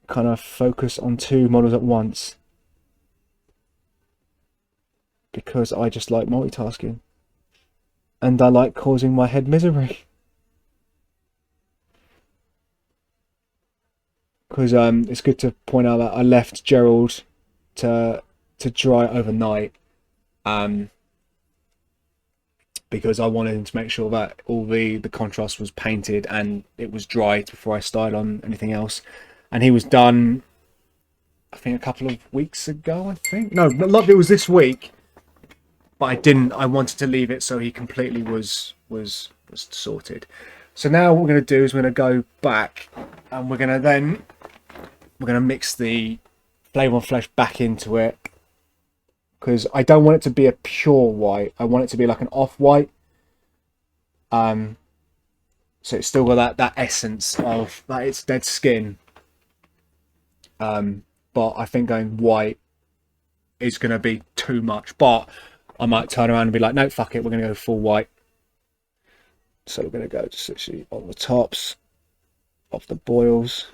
kind of focus on two models at once, because I just like multitasking and I like causing my head misery. Because it's good to point out that I left Gerald to dry overnight, because I wanted to make sure that all the contrast was painted and it was dry before I started on anything else. And he was done, I think, a couple of weeks ago. I think it was this week, but I wanted to leave it so he completely was sorted. So now what we're going to do is we're going to go back and we're going to mix the Flame on Flesh back into it, because I don't want it to be a pure white. I want it to be like an off-white. So it's still got that essence of that it's dead skin. But I think going white is going to be too much. But I might turn around and be like, no, fuck it, we're going to go full white. So we're going to go just literally on the tops of the boils.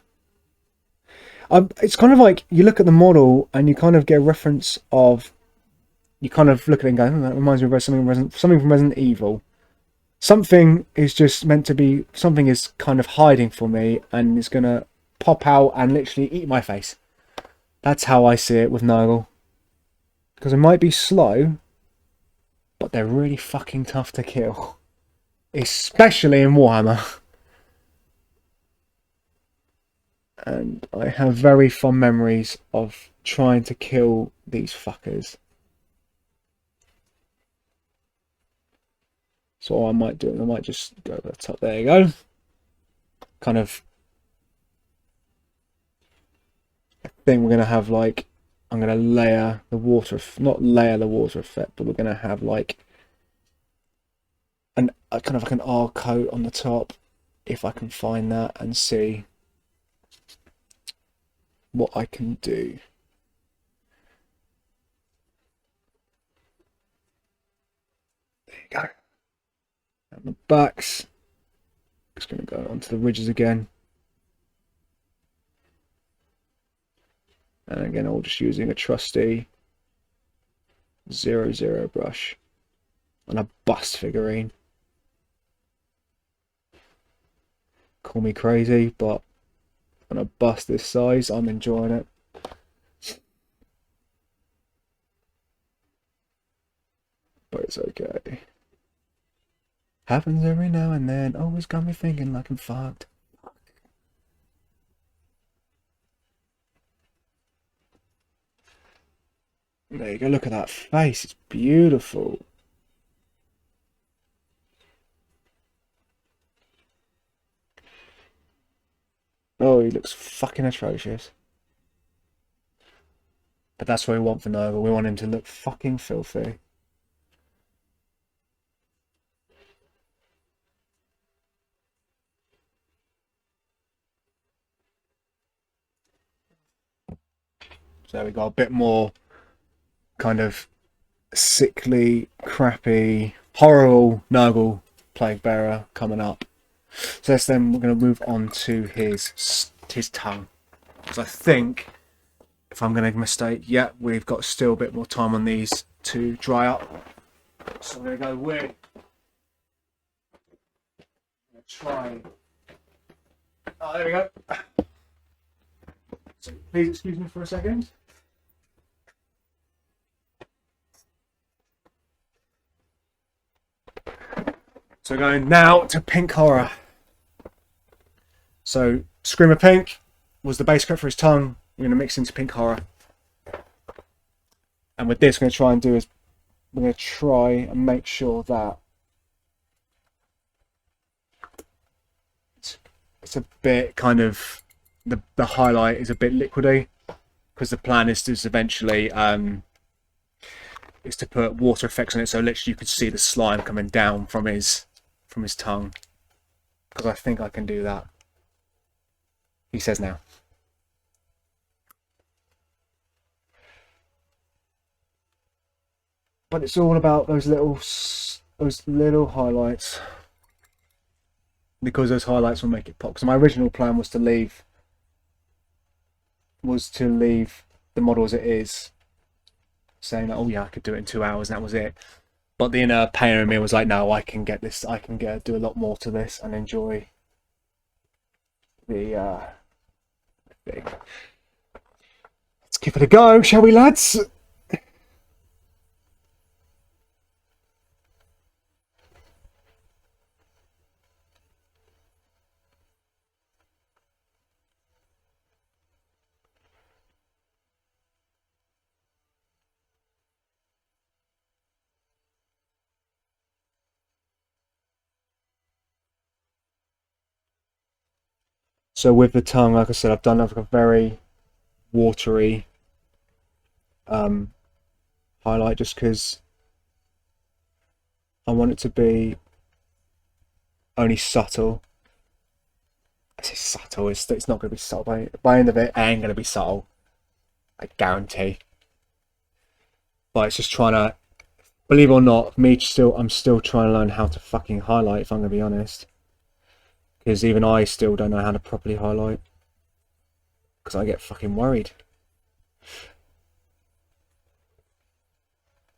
It's kind of like you look at the model and you kind of get a reference of, you kind of look at it and go, oh, that reminds me of something from Resident Evil. Something is just meant to be, something is kind of hiding for me and is going to pop out and literally eat my face. That's how I see it with Nurgle. Because it might be slow, but they're really fucking tough to kill. Especially in Warhammer. And I have very fond memories of trying to kill these fuckers. So what I might do, I might just go over the top. There you go. Kind of, I think we're going to have like I'm going to layer the water, not layer the water effect, but we're going to have like a kind of like an R coat on the top, if I can find that, and see what I can do. There you go. And the backs, just going to go onto the ridges again. And again, all just using a trusty 00 brush on a bust figurine. Call me crazy, but on a bust this size, I'm enjoying it. But it's okay. Happens every now and then. Always got me thinking like I'm fucked. There you go, look at that face, it's beautiful. Oh, he looks fucking atrocious. But that's what we want for Nova, we want him to look fucking filthy. So we got a bit more kind of sickly, crappy, horrible Nurgle Plague Bearer coming up. So then we're going to move on to his tongue. Because I think, if I'm going to mistake, yeah, we've got still a bit more time on these to dry up. So I'm going to go with, I'm going to try, oh, there we go. So please excuse me for a second. So we're going now to Pink Horror. So Screamer Pink was the base coat for his tongue. We're going to mix into Pink Horror. And with this, we're going to try and do is we're going to try and make sure that it's a bit kind of the highlight is a bit liquidy, because the plan is to eventually is to put water effects on it, so literally you can see the slime coming down from his tongue. Because I think I can do that. He says now. But it's all about those little highlights, because those highlights will make it pop. So my original plan was to leave the model as it is, saying that, oh yeah, I could do it in 2 hours, and that was it. But the inner painter in me was like, no, I can get this. I can do a lot more to this and enjoy the thing. Let's give it a go, shall we, lads? So with the tongue, like I said, I've done like a very watery highlight, just because I want it to be only subtle. I say subtle, it's not going to be subtle. By the end of it, it ain't going to be subtle, I guarantee. But it's just trying to, believe it or not, I'm still trying to learn how to fucking highlight, if I'm going to be honest. Because even I still don't know how to properly highlight. Because I get fucking worried.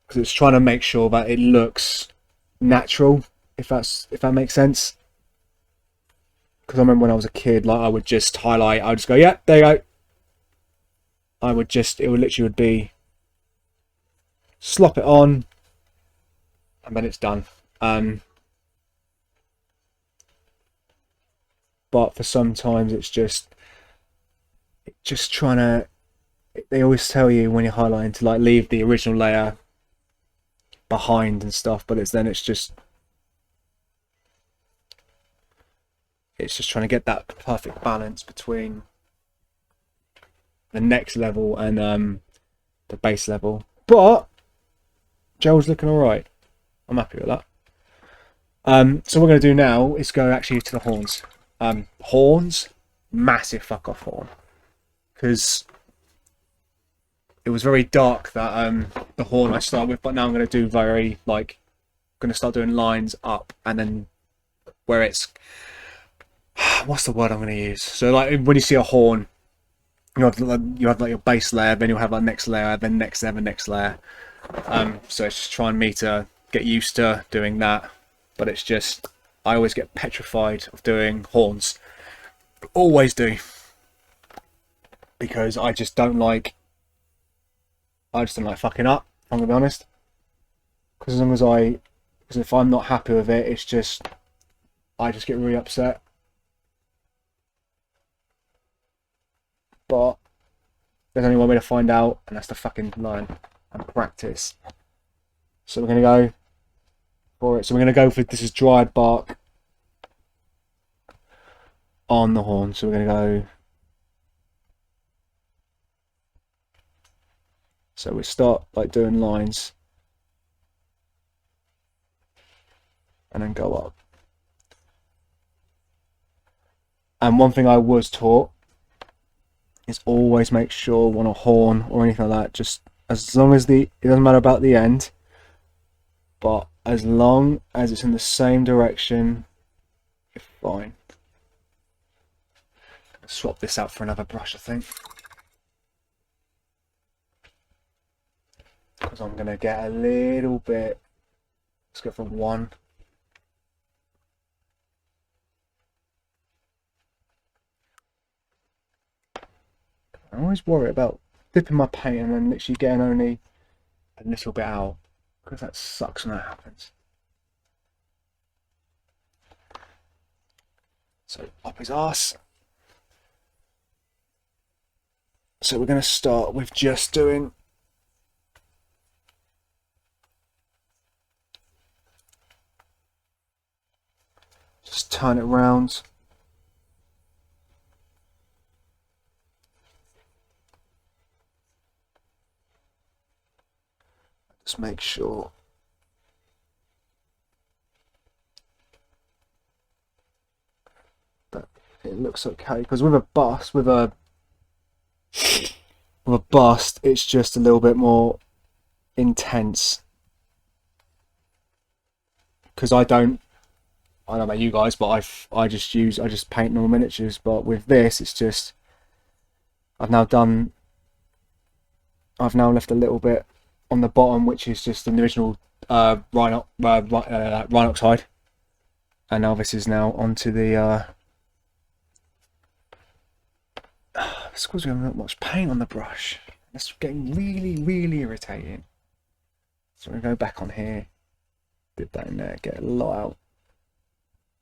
Because it's trying to make sure that it looks natural, if that makes sense. Because I remember when I was a kid, like I would just highlight, I would just go, yeah, there you go. It would literally be slop it on, and then it's done. But for sometimes it's just trying to, they always tell you when you're highlighting to like leave the original layer behind and stuff, but it's just trying to get that perfect balance between the next level and the bass level. But Gerald's looking alright. I'm happy with that. So what we're going to do now is go actually to the horns. Horns, massive fuck off horn. Because it was very dark, that the horn I started with, but now I'm going to do very, like, going to start doing lines up, and then where it's, what's the word I'm going to use? So like when you see a horn, you have like your base layer, then you'll have like next layer, then next layer, next layer. So it's just trying me to get used to doing that, but it's just, I always get petrified of doing horns. Always do. Because I just don't like fucking up, I'm going to be honest. Because if I'm not happy with it, it's just, I just get really upset. But there's only one way to find out, and that's to fucking learn and practice. So we're going to go for it. So we're going to go for, this is dried bark on the horn. So we're going to go. So we start like doing lines and then go up. And one thing I was taught is always make sure on a horn or anything like that, just as long as it doesn't matter about the end, but as long as it's in the same direction, you're fine. Swap this out for another brush, I think, because I'm going to get a little bit, let's go for one. I always worry about dipping my paint and then literally getting only a little bit out, because that sucks when that happens. So up his arse. So we're going to start with just doing just turn it round. Just make sure that it looks okay, because with a bust, it's just a little bit more intense. Because I don't know about you guys, but I just paint normal miniatures. But with this, it's just, I've now left a little bit on the bottom, which is just the original rhinox hide, and now this is now onto the. It's because we haven't got much paint on the brush. That's getting really, really irritating. So we're going to go back on here, dip that in there, get a lot out.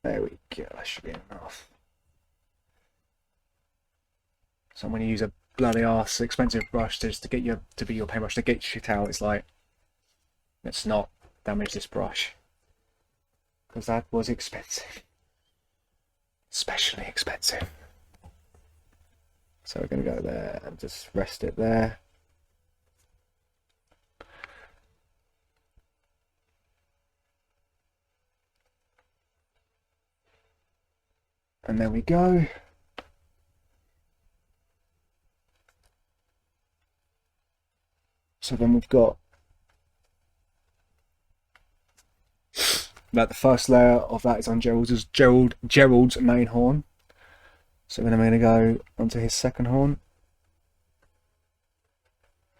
There we go. That should be enough. So when you use a bloody arse expensive brush to be your paintbrush to get shit out, it's like, let's not damage this brush, because that was expensive, especially expensive. So we're going to go there and just rest it there. And there we go. So then we've got the first layer of that is on Gerald's main horn. So then I'm going to go onto his second horn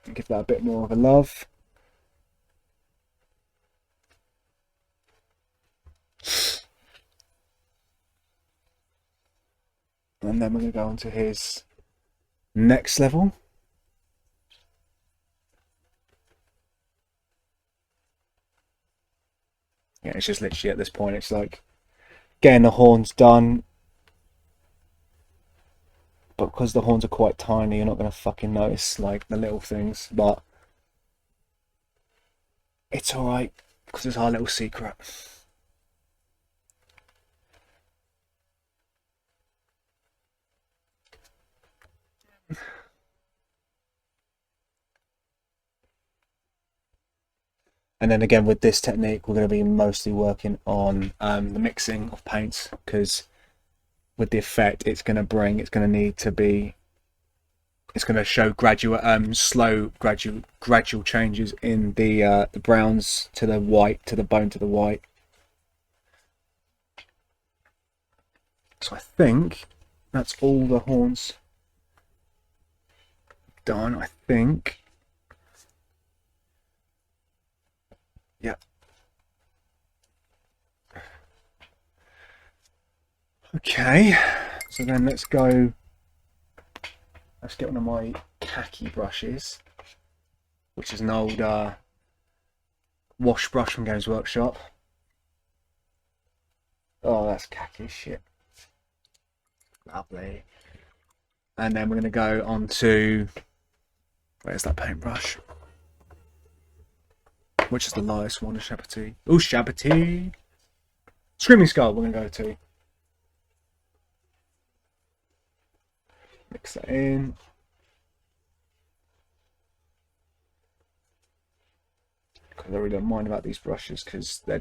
and give that a bit more of a love. And then we're going to go onto his next level. Yeah, it's just literally at this point, it's like getting the horns done. But because the horns are quite tiny, you're not going to fucking notice like the little things. But it's alright, because it's our little secret. And then again with this technique, we're going to be mostly working on the mixing of paints, because with the effect it's going to need to be, it's going to show slow gradual changes in the browns to the white, to the bone to the white. So I think that's all the horns done, I think. Yeah. Okay, so then let's get one of my khaki brushes, which is an old wash brush from Games Workshop. Oh, that's khaki shit. Lovely. And then we're going to go on to, where's that paintbrush? Which is the lightest one? Shabati. Oh, Shabati. Screaming Skull we're going to go to. Mix that in. Because I really don't mind about these brushes, because they're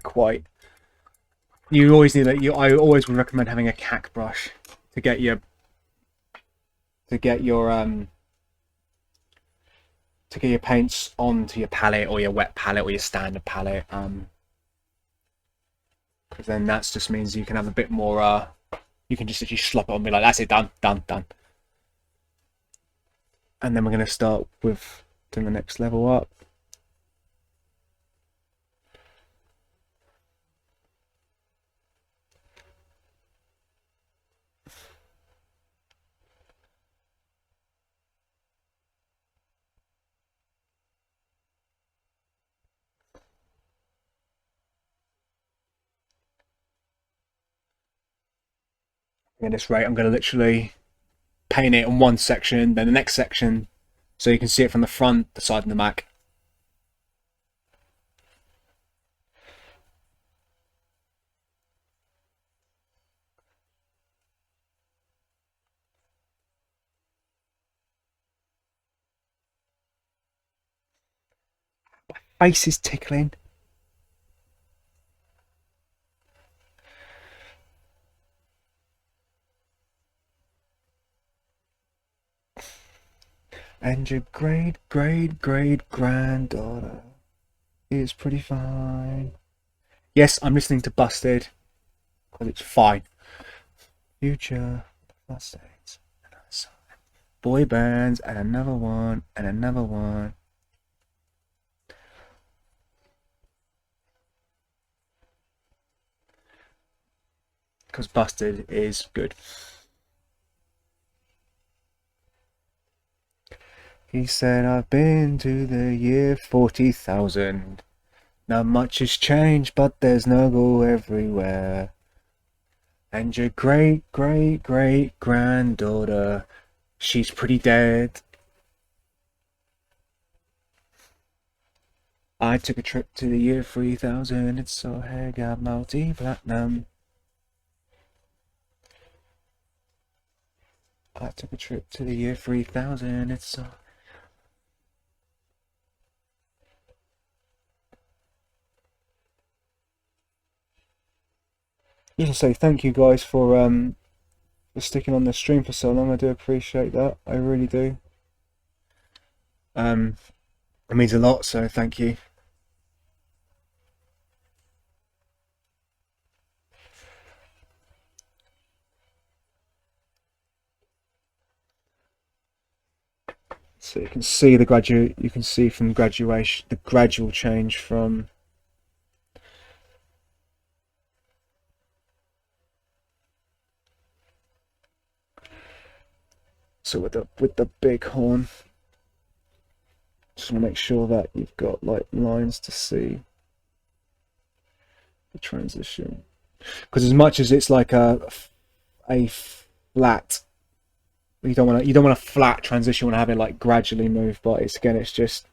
quite. You always need that. I always would recommend having a cack brush to get your paints onto your palette, or your wet palette, or your standard palette. Because then that just means you can have a bit more. You can just actually slop it on me like that's it, done. And then we're going to start with doing the next level up. At this rate, I'm going to literally paint it on one section, then the next section, so you can see it from the front, the side, and the back. My face is tickling. And your great granddaughter is pretty fine. Yes, I'm listening to Busted, because it's fine. Future, Busted, boy bands, and another one, and another one. Because Busted is good. He said, I've been to the year 40,000. Not much has changed, but there's no go everywhere. And your great granddaughter, she's pretty dead. I took a trip to the year 3000. It's so hey, got multi-platinum. I took a trip to the year 3000. It's so. Just to say thank you guys for sticking on the stream for so long. I do appreciate that. I really do. It means a lot, so thank you. So you can see the gradual change from so with the big horn, just want to make sure that you've got like lines to see the transition, because as much as it's like a flat, you don't want a flat transition. You want to have it like gradually move, but it's just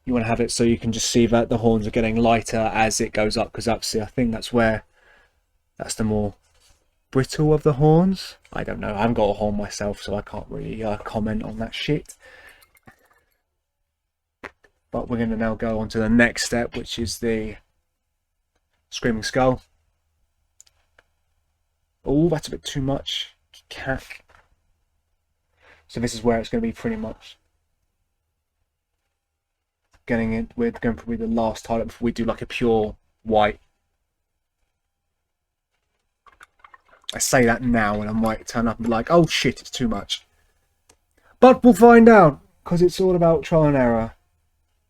you want to have it so you can just see that the horns are getting lighter as it goes up, because obviously I think that's the more brittle of the horns. I don't know, I haven't got a horn myself, so I can't really comment on that shit. But we're going to now go on to the next step, which is the Screaming Skull. Oh, that's a bit too much. Cack. So this is where it's going to be pretty much getting it. We're going to be the last highlight before we do like a pure white. I say that now and I might turn up and be like, oh shit, it's too much. But we'll find out, because it's all about trial and error,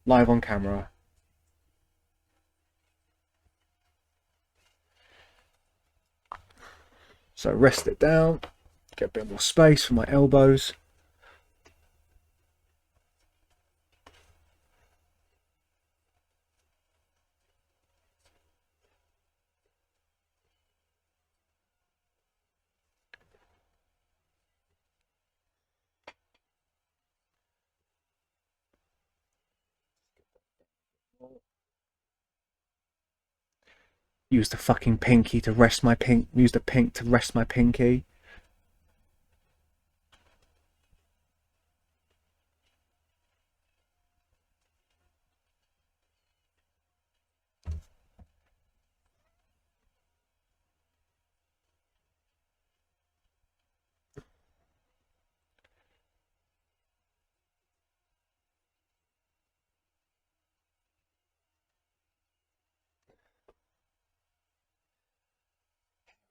live on camera. So rest it down, get a bit more space for my elbows. Use the fucking pinky to rest my pink. Use the pink to rest my pinky.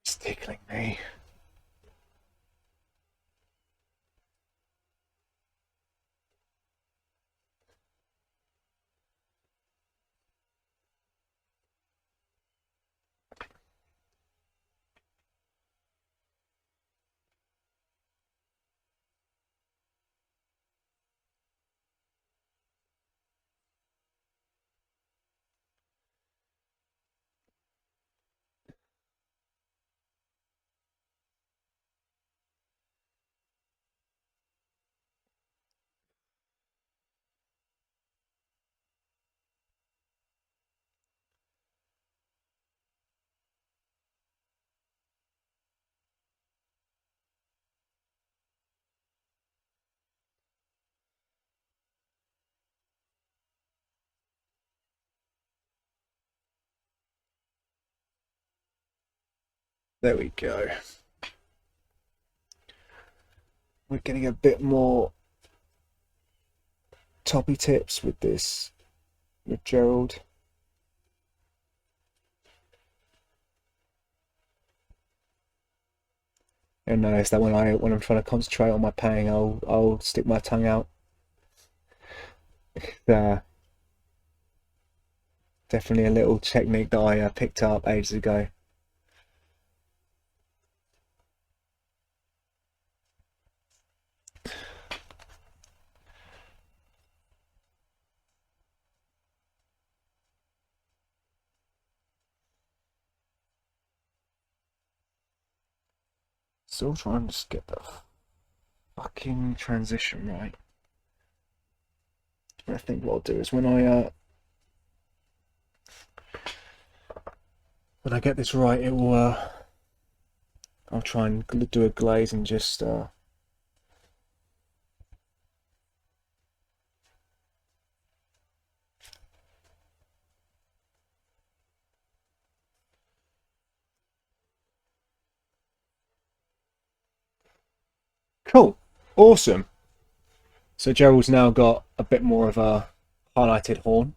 It's tickling me. There we go. We're getting a bit more toppy tips with this, with Gerald. You'll notice that when I'm trying to concentrate on my painting, I'll stick my tongue out. Definitely a little technique that I picked up ages ago. Still trying to get the fucking transition right. I think what I'll do is when I get this right, it will. I'll try and do a glaze and just. Cool, awesome. So Gerald's now got a bit more of a highlighted horn.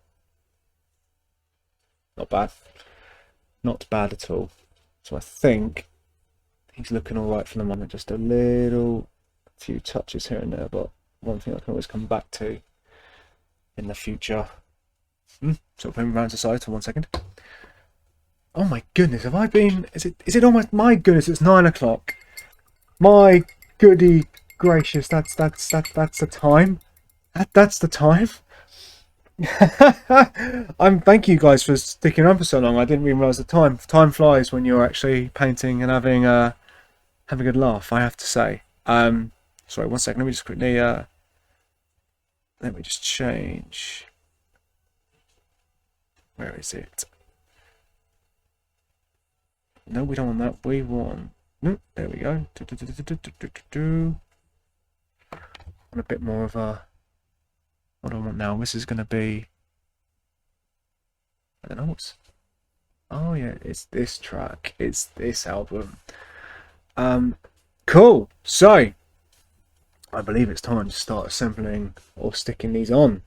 Not bad. Not bad at all. So I think he's looking all right for the moment. Just a few touches here and there, but one thing I can always come back to in the future. So put him around to the side for 1 second. Oh my goodness, have I been? Is it almost? My goodness, it's 9 o'clock. My goody gracious, that's the time. That's the time. Thank you guys for sticking around for so long. I didn't even realise the time. Time flies when you're actually painting and having a good laugh, I have to say. Sorry, 1 second. Let me just quickly let me just change. Where is it? No, we don't want that. We want. There we go. And a bit more of a What do I want now? This is going to be... I don't know what's... Oh yeah, it's this track. It's this album. Cool. So, I believe it's time to start assembling or sticking these on.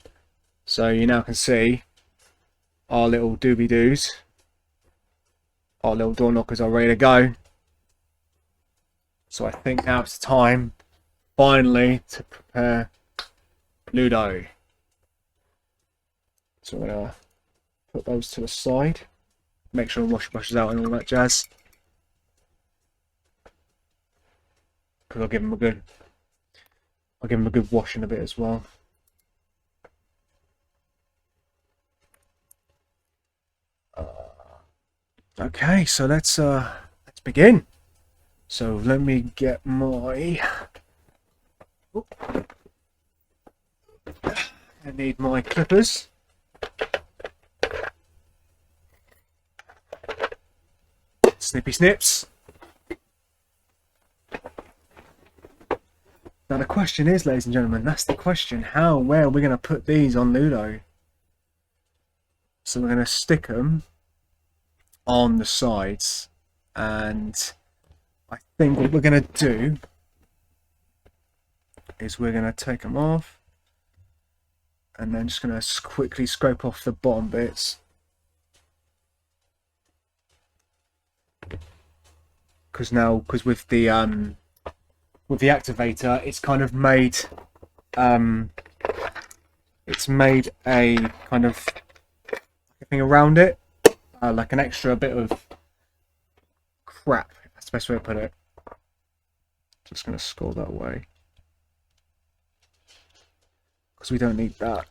So you now can see our little doobie-doos. Our little door knockers are ready to go. So I think now it's time, finally, to prepare Ludo. So we're going to put those to the side. Make sure the wash brushes out and all that jazz. Because I'll give them a good wash in a bit as well. Okay, so let's begin. So let me get my... I need my clippers. Snippy snips. Now the question is, ladies and gentlemen, that's the question. Where are we going to put these on Ludo? So we're going to stick them on the sides, and I think what we're going to do is we're going to take them off and then just going to quickly scrape off the bottom bits, because with the activator it's kind of made it's made a kind of thing around it, like an extra bit of crap. That's the best way to put it. Just going to score that way because we don't need that.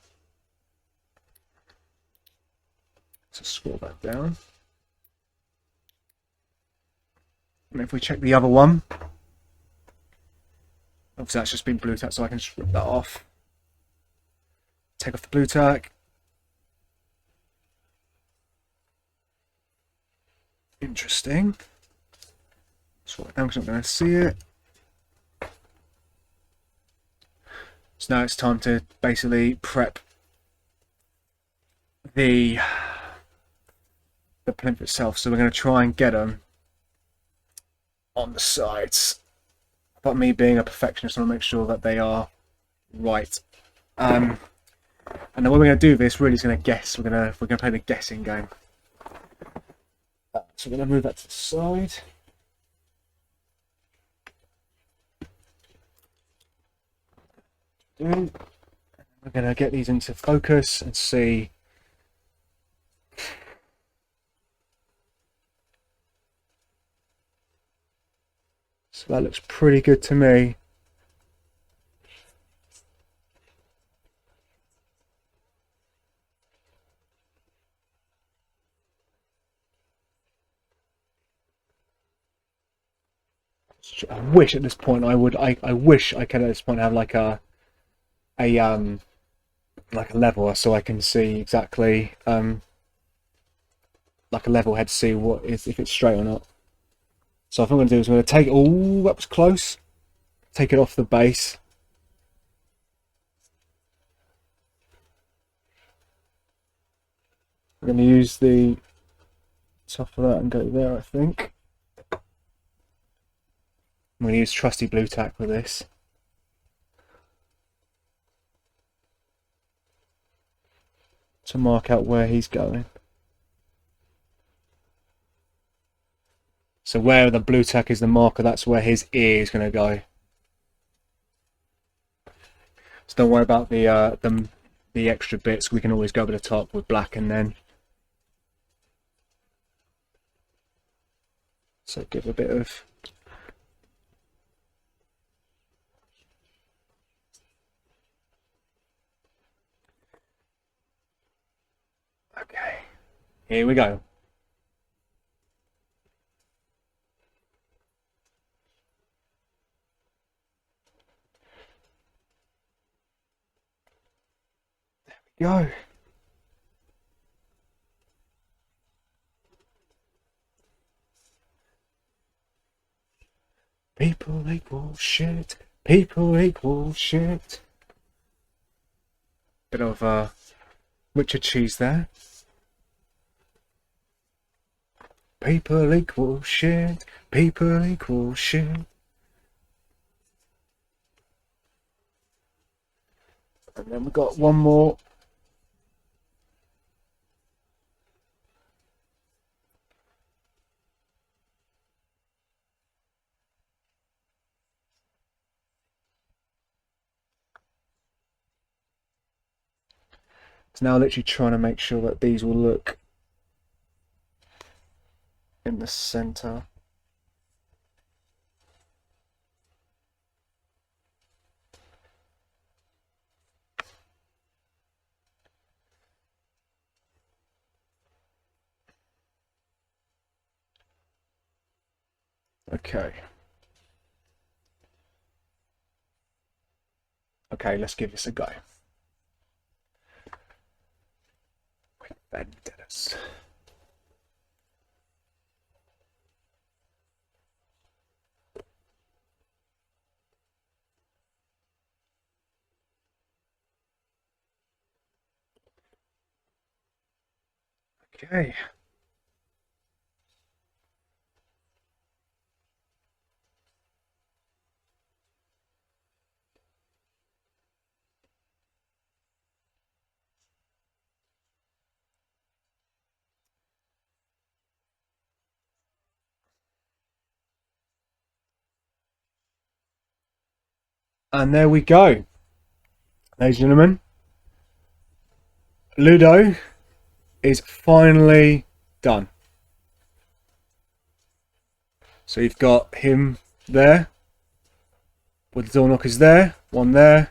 So scroll that down. And if we check the other one, obviously that's just been blue tack, so I can just rip that off. Take off the blue tack. Interesting. So I'm not going to see it. So now it's time to basically prep the plinth itself. So we're going to try and get them on the sides. But me being a perfectionist, I want to make sure that they are right. And the way we're going to do this really is going to guess. We're going to play the guessing game. So we're going to move that to the side. We're going to get these into focus and see. So that looks pretty good to me. I wish at this point I wish I could at this point have like a level so I can see exactly like a level head to see what is, if it's straight or not. So what I'm going to do is I'm going to take, oh, that was close. Take it off the base. I'm going to use the top of that and go there, I think. I'm going to use trusty blue tack for this. To mark out where he's going. So where the blue tack is the marker, that's where his ear is going to go. So don't worry about the extra bits. We can always go over the top with black and then. So give a bit of. Okay, here we go. Go. People equal shit. People equal shit. Bit of Richard cheese there. People equal shit. People equal shit. And then we've got one more. So now literally trying to make sure that these will look in the center. Okay. Okay, let's give this a go. Vendettas. Okay. And there we go, ladies and gentlemen. Ludo is finally done. So you've got him there, with the door knockers there, and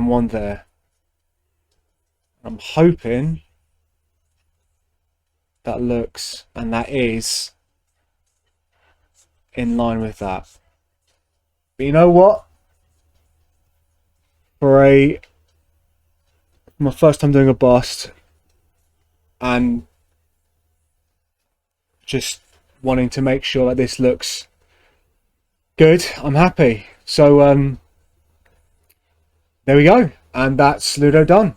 one there. I'm hoping that looks, and that is, in line with that. But you know what? For my first time doing a bust, and just wanting to make sure that this looks good, I'm happy. So there we go, and that's Ludo done.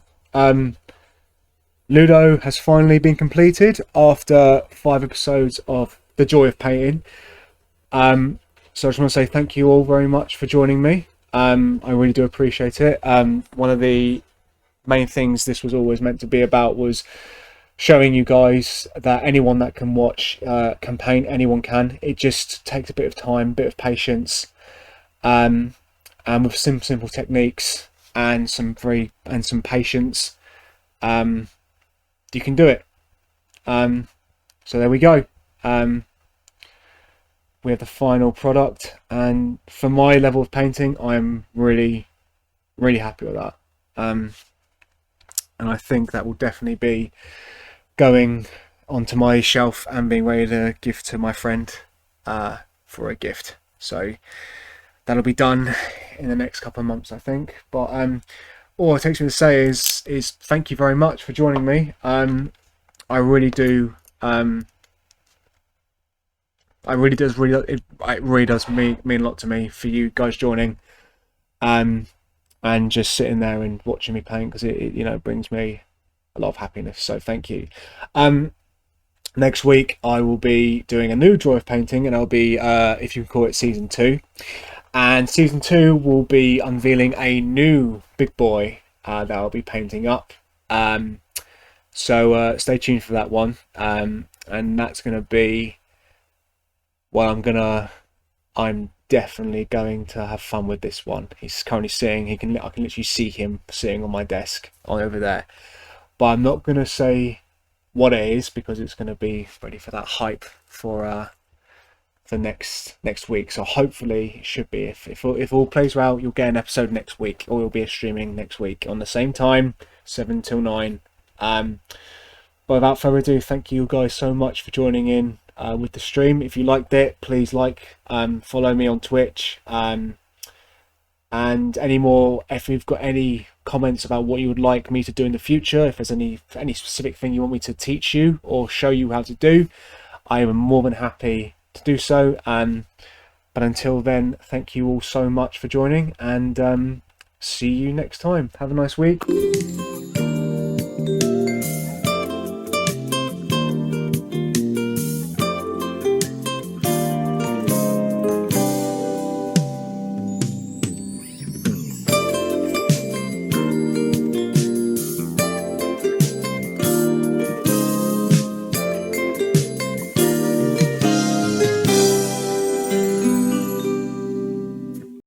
Ludo has finally been completed after 5 episodes of The Joy of Painting. So I just want to say thank you all very much for joining me. I really do appreciate it. One of the main things this was always meant to be about was showing you guys that anyone that can watch can paint. Anyone can. It just takes a bit of time, a bit of patience, and with some simple techniques and some patience, you can do it. So there we go. We have the final product, and for my level of painting, I'm really happy with that. And I think that will definitely be going onto my shelf and being ready to give to my friend for a gift. So that'll be done in the next couple of months, I think. But all it takes me to say is thank you very much for joining me. I really do. It really does mean a lot to me for you guys joining, and just sitting there and watching me paint, because it brings me a lot of happiness. So thank you. Next week I will be doing a new Joy of Painting, and I'll be if you can call it season 2. And season 2 will be unveiling a new big boy that I'll be painting up. So stay tuned for that one. And that's going to be, well, I'm definitely going to have fun with this one. He's currently sitting. I can literally see him sitting on my desk over there. But I'm not going to say what it is, because it's going to be ready for that hype for next week. So hopefully it should be, if all plays well, you'll get an episode next week, or you'll be streaming next week on the same time, 7 till 9. But without further ado, thank you guys so much for joining in with the stream. If you liked it, please follow me on Twitch, and if you've got any comments about what you would like me to do in the future, if there's any specific thing you want me to teach you or show you how to do, I am more than happy to do so. But until then, thank you all so much for joining, and see you next time. Have a nice week.